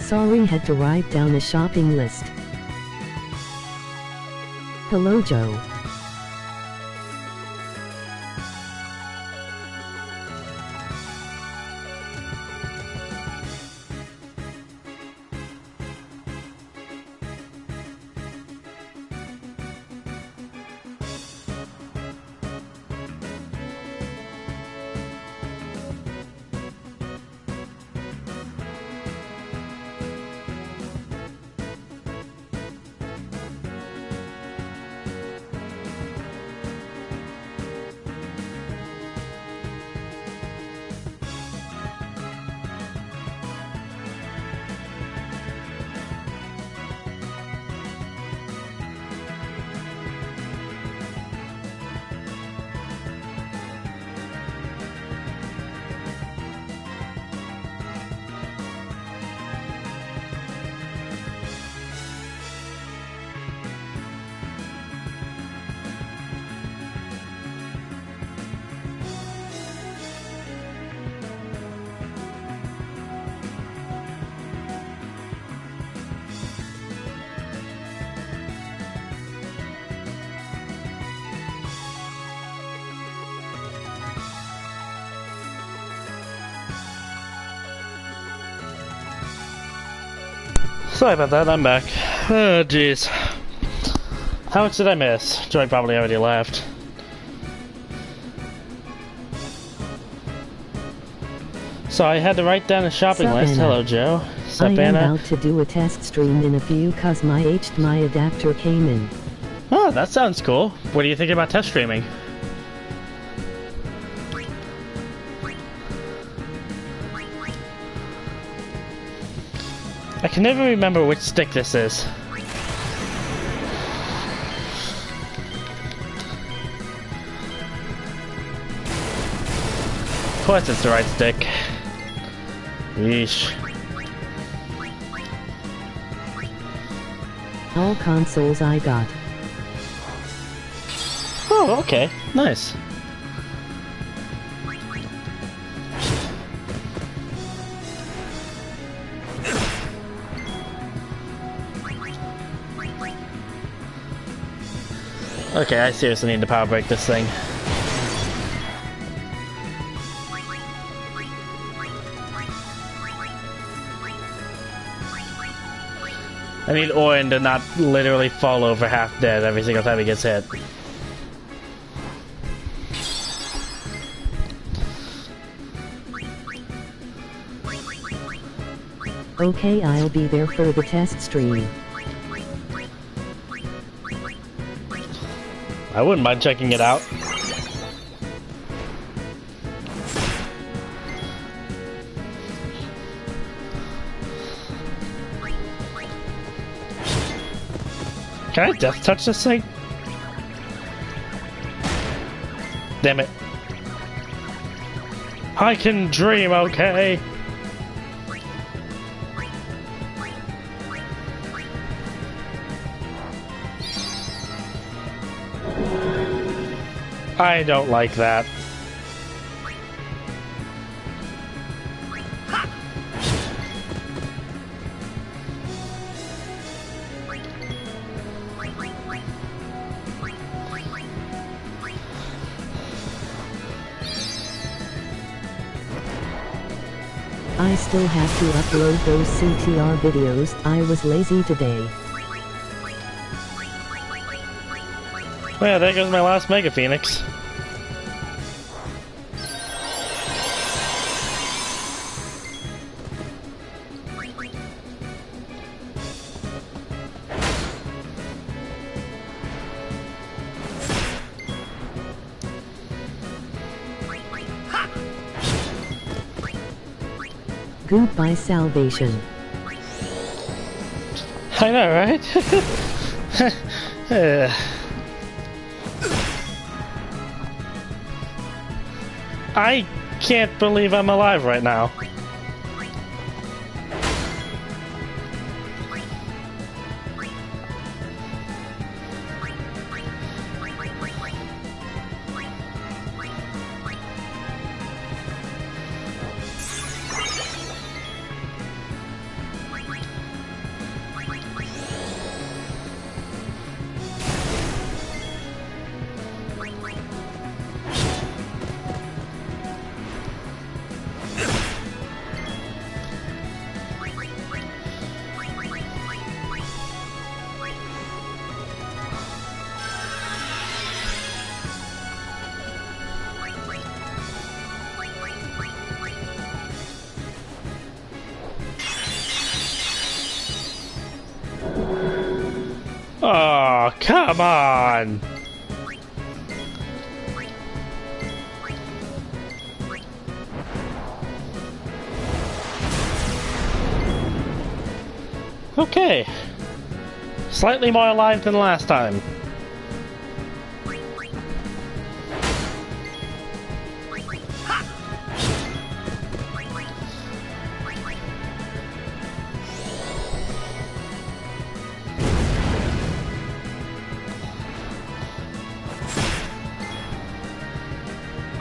Sorry, had to write down a shopping list. Hello, Joe.
Sorry about that, I'm back. Oh, jeez. How much did I miss? Joy probably already left. So I had to write down a shopping list. Hello, Joe.
I am about to do a test stream in a few cause my HDMI adapter came in.
Oh, that sounds cool. What are you thinking about test streaming? I can never remember which stick this is. Of course it's the right stick. Yeesh.
All consoles I got.
Oh, okay. Nice. Okay, I seriously need to power break this thing. I need Orin to not literally fall over half dead every single time he gets hit.
Okay, I'll be there for the test stream.
I wouldn't mind checking it out. Can I death touch this thing? Damn it. I can dream, okay? I don't like that.
I still have to upload those CTR videos. I was lazy today.
Well, yeah, there goes my last Mega Phoenix.
Goodbye, salvation.
I know, right? I can't believe I'm alive right now. Oh, come on! Okay. Slightly more alive than last time.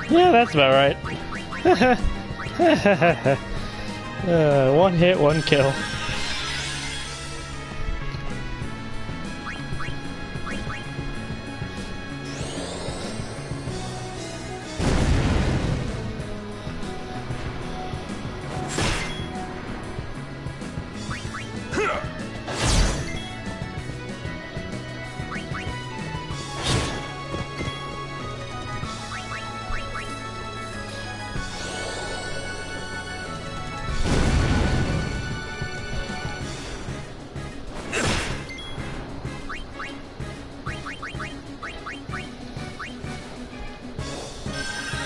Yeah, that's about right. One hit, one kill.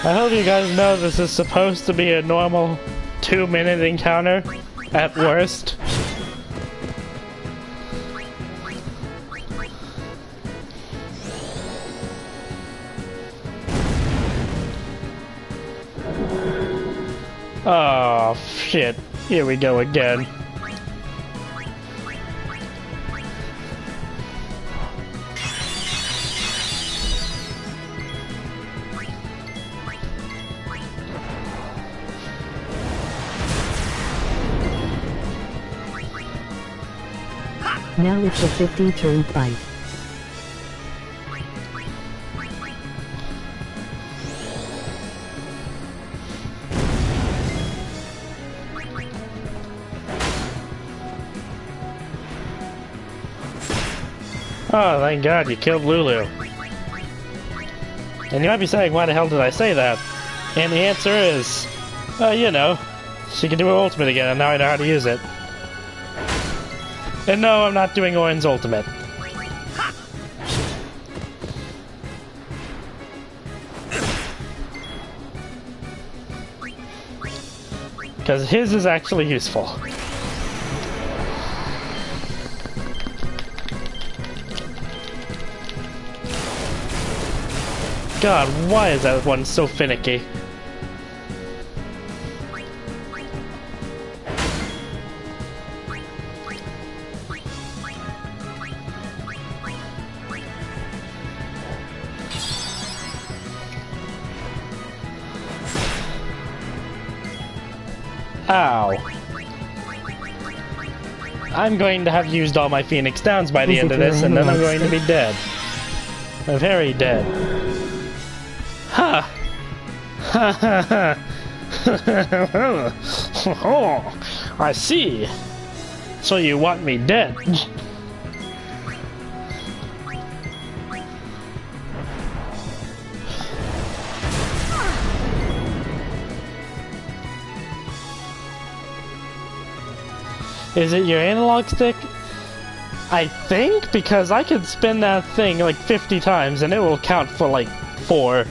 I hope you guys know this is supposed to be a normal 2-minute encounter, at worst. Oh, shit. Here we go again.
Now it's a 50-turn fight.
Oh, thank God you killed Lulu. And you might be saying, why the hell did I say that? And the answer is, you know, she can do her ultimate again, and now I know how to use it. And no, I'm not doing Orin's ultimate. Because his is actually useful. God, why is that one so finicky? Ow. I'm going to have used all my Phoenix Downs by the end of this, and then I'm going to be dead. Very dead. Ha! Ha ha ha! Oh, I see. So you want me dead? Is it your analog stick? I think, because I can spin that thing like 50 times and it will count for like 4.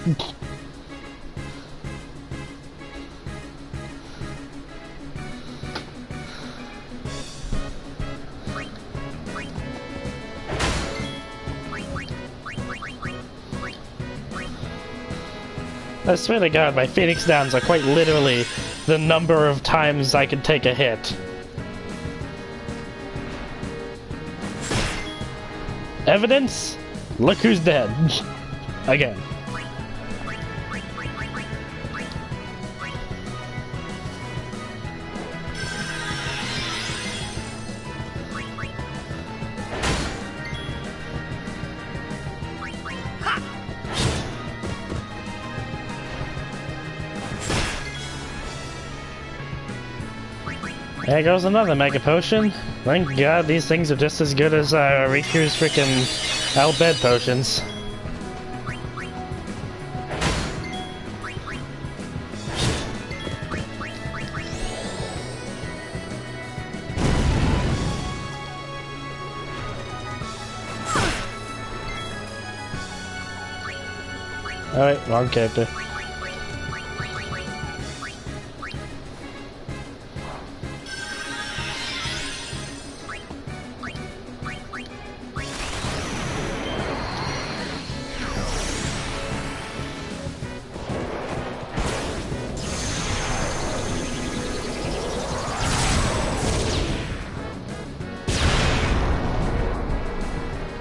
I swear to God, my Phoenix Downs are quite literally the number of times I can take a hit. Evidence? Look who's dead. Again. There goes another Mega Potion. Thank God these things are just as good as Riku's frickin' Al Bhed potions. Alright, wrong character.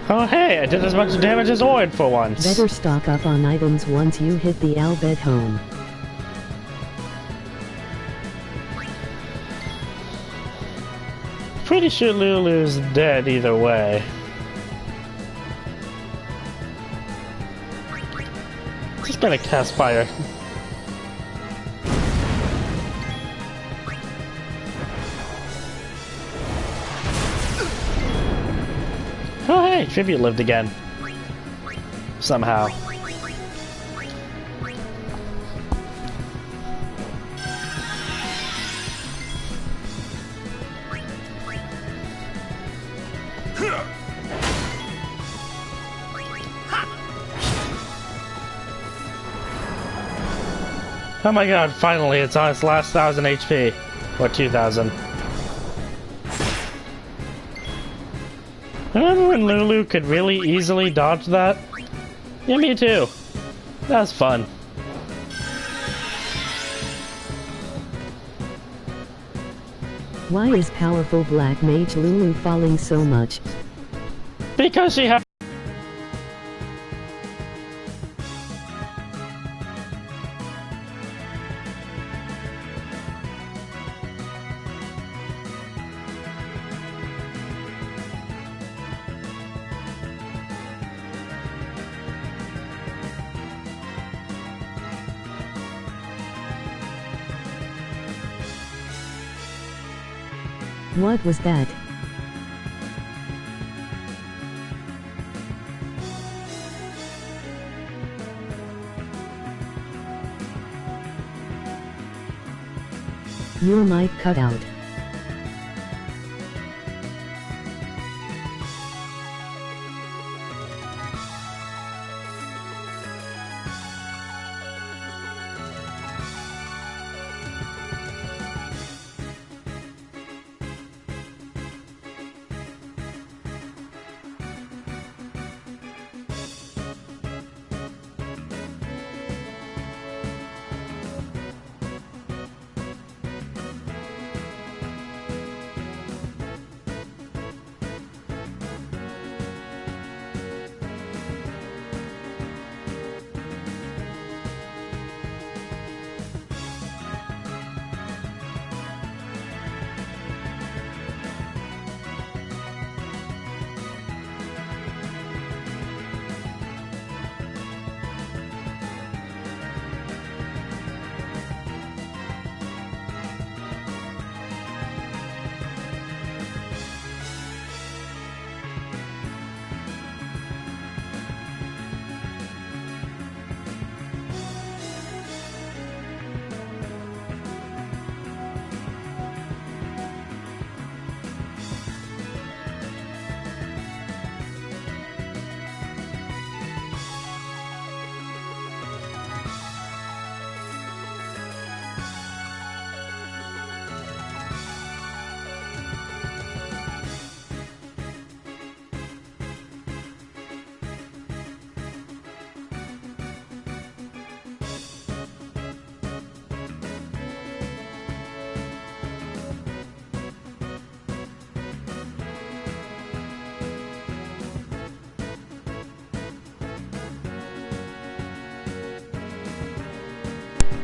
Oh hey, I did as much damage as Ord for once.
Better stock up on items once you hit the Al Bhed home.
Pretty sure Lulu's dead either way. Just gonna cast fire. Oh hey, Tribute lived again. Somehow. Oh my god, finally it's on its last 1000 HP. Or 2000. Remember when Lulu could really easily dodge that? Yeah, me too. That was fun.
Why is powerful Black Mage Lulu falling so much?
Because she has.
What was that? Your mic cut out.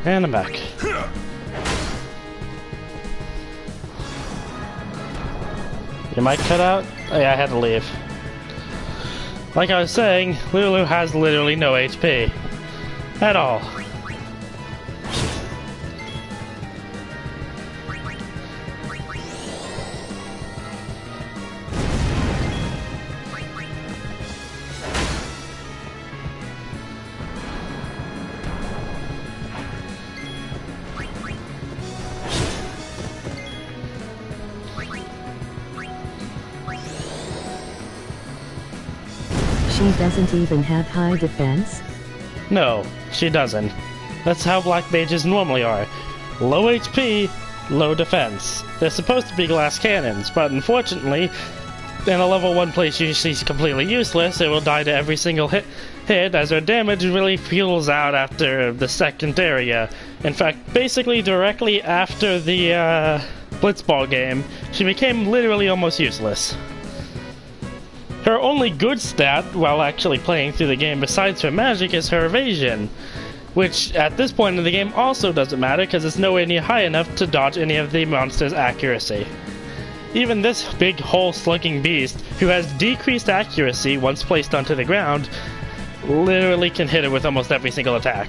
And I'm back. Your mic cut out? Oh yeah, I had to leave. Like I was saying, Lulu has literally no HP. At all.
She doesn't even have high defense?
No, she doesn't. That's how black mages normally are. Low HP, low defense. They're supposed to be glass cannons, but unfortunately, in a level 1 place she's completely useless. It will die to every single hit as her damage really fuels out after the second area. In fact, basically directly after the Blitzball game, she became literally almost useless. Her only good stat while actually playing through the game besides her magic is her evasion, which at this point in the game also doesn't matter because it's nowhere near high enough to dodge any of the monster's accuracy. Even this big hole-slugging beast, who has decreased accuracy once placed onto the ground, literally can hit it with almost every single attack.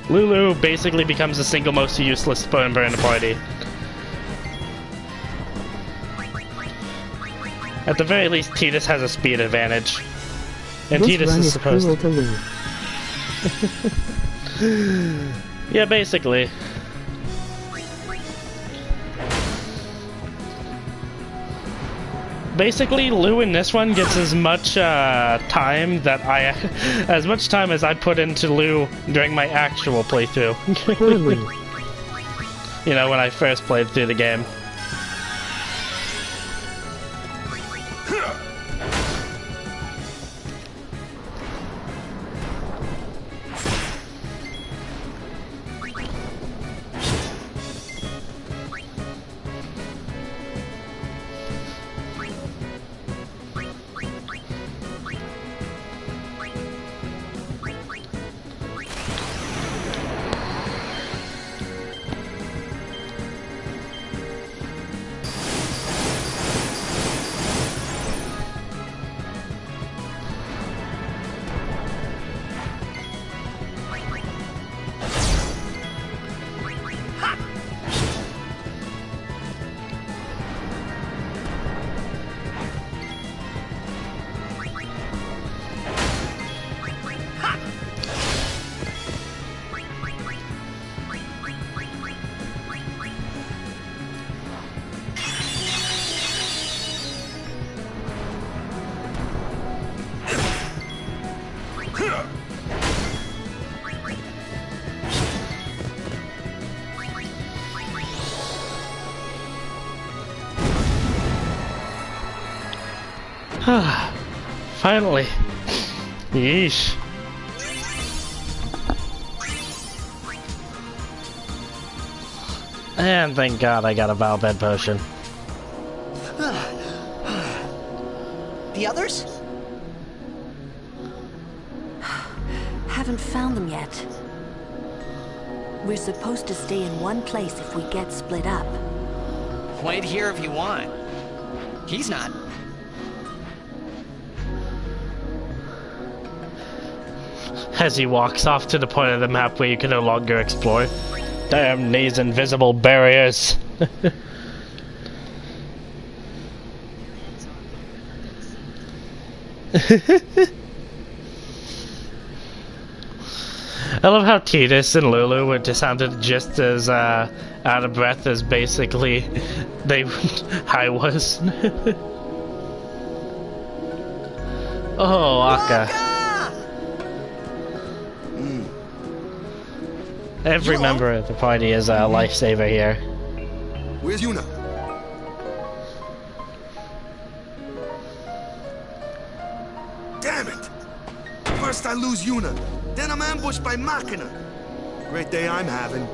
Lulu basically becomes the single most useless member in the party. At the very least, Tidus has a speed advantage. And
This
Tidus
run
is
is
supposed
cruel to Lou.
Yeah, basically. Basically, Lou in this one gets as much time as I put into Lou during my actual playthrough.
Poor Lou.
You know, when I first played through the game. Finally. Yeesh. And thank God I got a Valbed potion.
The others?
Haven't found them yet. We're supposed to stay in one place if we get split up.
Wait here if you want. He's not.
As he walks off to the point of the map where you can no longer explore. Damn these invisible barriers. I love how Tidus and Lulu were sounded just as out of breath as basically I was. Oh, Akka. Every member of the party is a lifesaver here.
Where's Yuna? Damn it! First I lose Yuna, then I'm ambushed by Machina. Great day I'm having.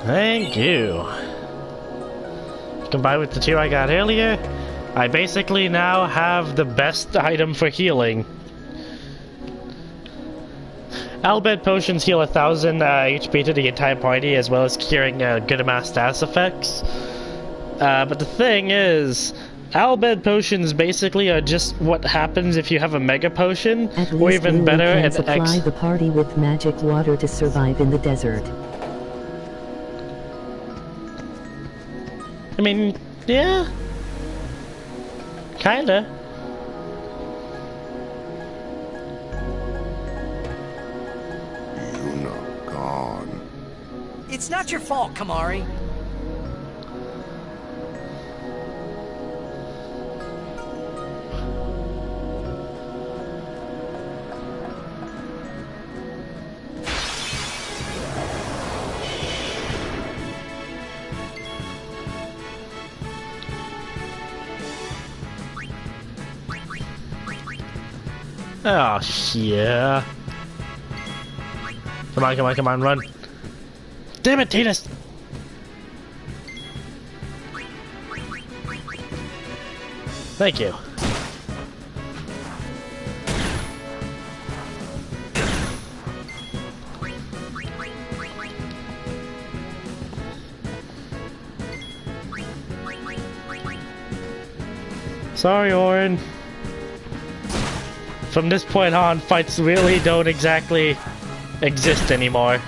Thank you. Combined with the two I got earlier, I basically now have the best item for healing. Albed potions heal 1000 HP to the entire party, as well as curing a good amount of status effects. But the thing is, Albed potions basically are just what happens if you have a mega potion, or even better,
an supply the party with magic water to survive in the desert.
I mean, yeah. Kinda.
Yuna.
It's not your fault, Kamari.
Oh, yeah. Come on, come on, come on, run. Damn it, Tidus! Thank you. Sorry, Orin. From this point on, fights really don't exactly exist anymore.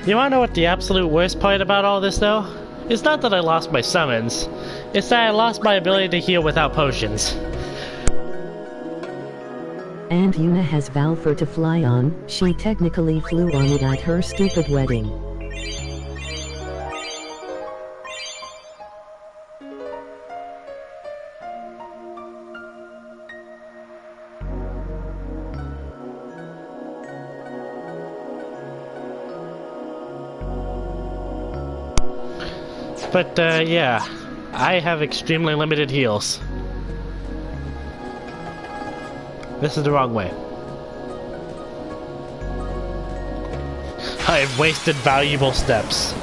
You wanna know what the absolute worst part about all this, though? It's not that I lost my summons. It's that I lost my ability to heal without potions.
And Yuna has Valfor to fly on. She technically flew on it at her stupid wedding.
But, yeah. I have extremely limited heals. This is the wrong way. I've wasted valuable steps.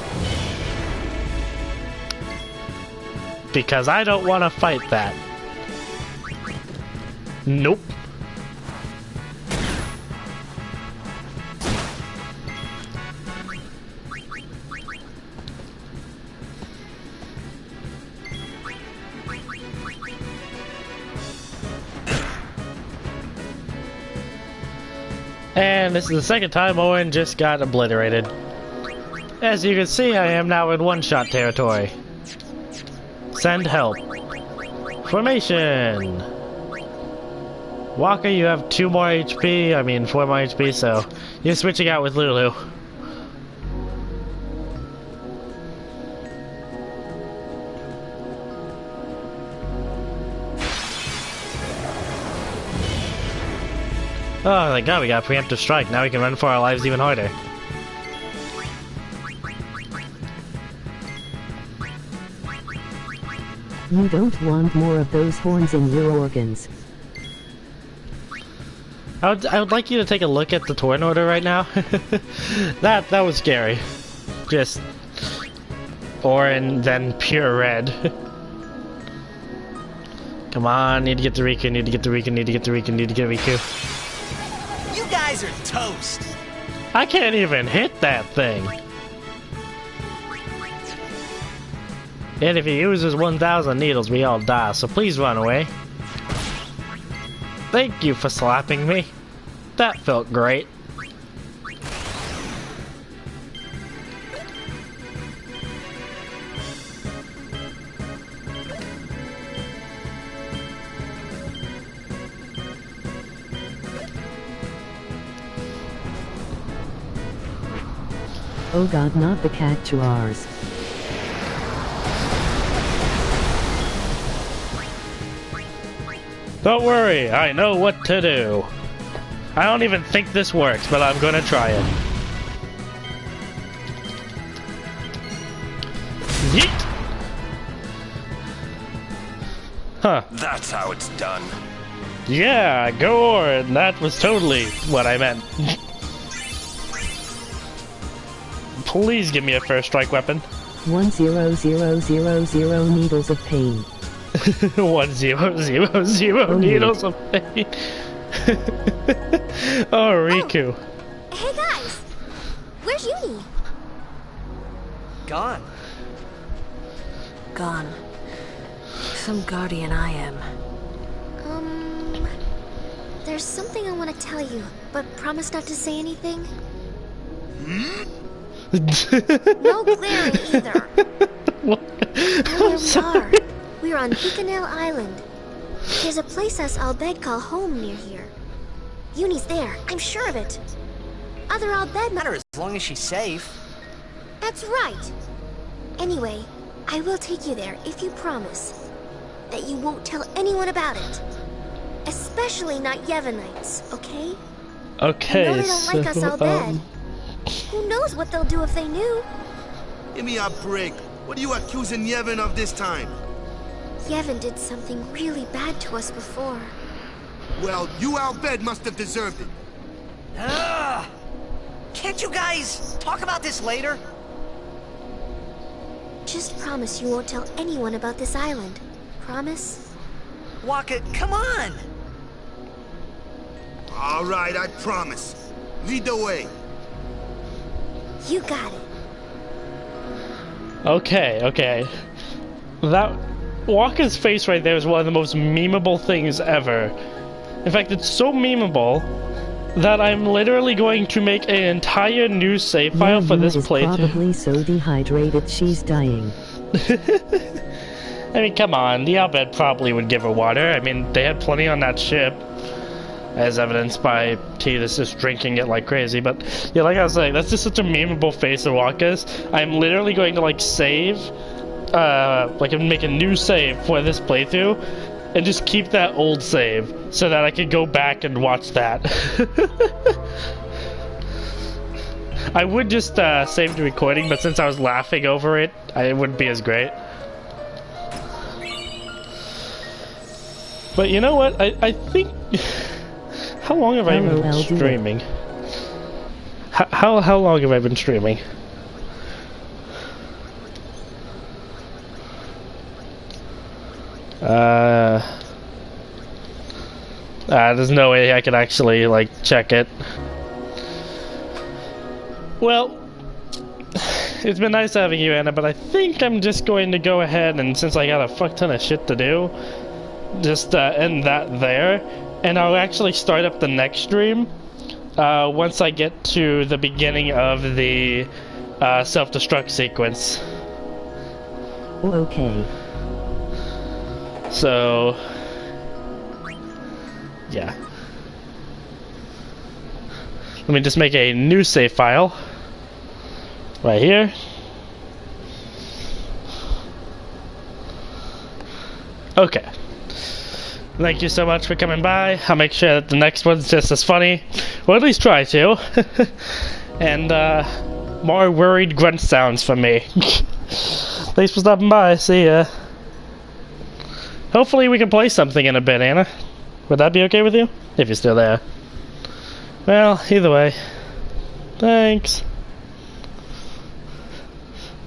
Because I don't want to fight that. Nope. And this is the second time Owen just got obliterated. As you can see, I am now in one-shot territory. Send help. Formation! Wakka, you have 2 more HP, I mean 4 more HP, so you're switching out with Lulu. Oh, thank God we got a preemptive strike. Now we can run for our lives even harder.
You don't want more of those horns in your organs.
I would like you to take a look at the turn order right now. that was scary. Just Orin, then pure red. Come on, need to get the Riku, need to get the Riku, need to get the Riku, need to get Riku.
You guys are toast.
I can't even hit that thing. And if he uses 1,000 needles, we all die, so please run away. Thank you for slapping me. That felt great.
Oh God, not the cactuars.
Don't worry, I know what to do. I don't even think this works, but I'm gonna try it. Yeet! Huh.
That's how it's done.
Yeah, go on. That was totally what I meant. Please give me a first strike weapon.
10000 needles of pain.
1000 needles of pain. Oh, Riku.
Oh. Hey guys, where's Uni?
Gone.
Gone. Some guardian I am.
There's something I want to tell you, but promise not to say anything. No glaring either.
I'm sorry.
We're on Bikanel Island. There's a place us Albed call home near here. Uni's there, I'm sure of it. Other Al Bhed
Matter as long as she's safe.
That's right. Anyway, I will take you there if you promise that you won't tell anyone about it. Especially not Yevonites, okay?
Okay,
I know they don't like us Al Bhed. Who knows what they'll do if they knew?
Give me a break. What are you accusing Yevon of this time?
Yevon did something really bad to us before.
Well, you Al Bhed must have deserved it.
Ugh. Can't you guys talk about this later?
Just promise you won't tell anyone about this island. Promise?
Wakka, come on!
All right, I promise. Lead the way.
You got it.
Okay. That Wakka's face right there is one of the most memeable things ever. In fact, it's so memeable that I'm literally going to make an entire new save file for this playthrough.
Probably so dehydrated she's dying.
I mean, come on, the Al Bhed probably would give her water. I mean, they had plenty on that ship, as evidenced by Tidus just drinking it like crazy. But yeah, like I was saying, that's just such a memeable face of Wakka's. I'm literally going to like save, like make a new save for this playthrough, and just keep that old save so that I could go back and watch that. I would just save the recording, but since I was laughing over it, it wouldn't be as great. But you know what? I think... How long have I been streaming? How long have I been streaming? There's no way I can actually, like, check it. Well, it's been nice having you, Anna, but I think I'm just going to go ahead and, since I got a fuck ton of shit to do, just end that there, and I'll actually start up the next stream once I get to the beginning of the self-destruct sequence.
Okay.
So, yeah. Let me just make a new save file right here. Okay. Thank you so much for coming by. I'll make sure that the next one's just as funny, or at least try to. And more worried grunt sounds from me. Thanks for stopping by. See ya. Hopefully we can play something in a bit, Anna. Would that be okay with you? If you're still there. Well, either way. Thanks.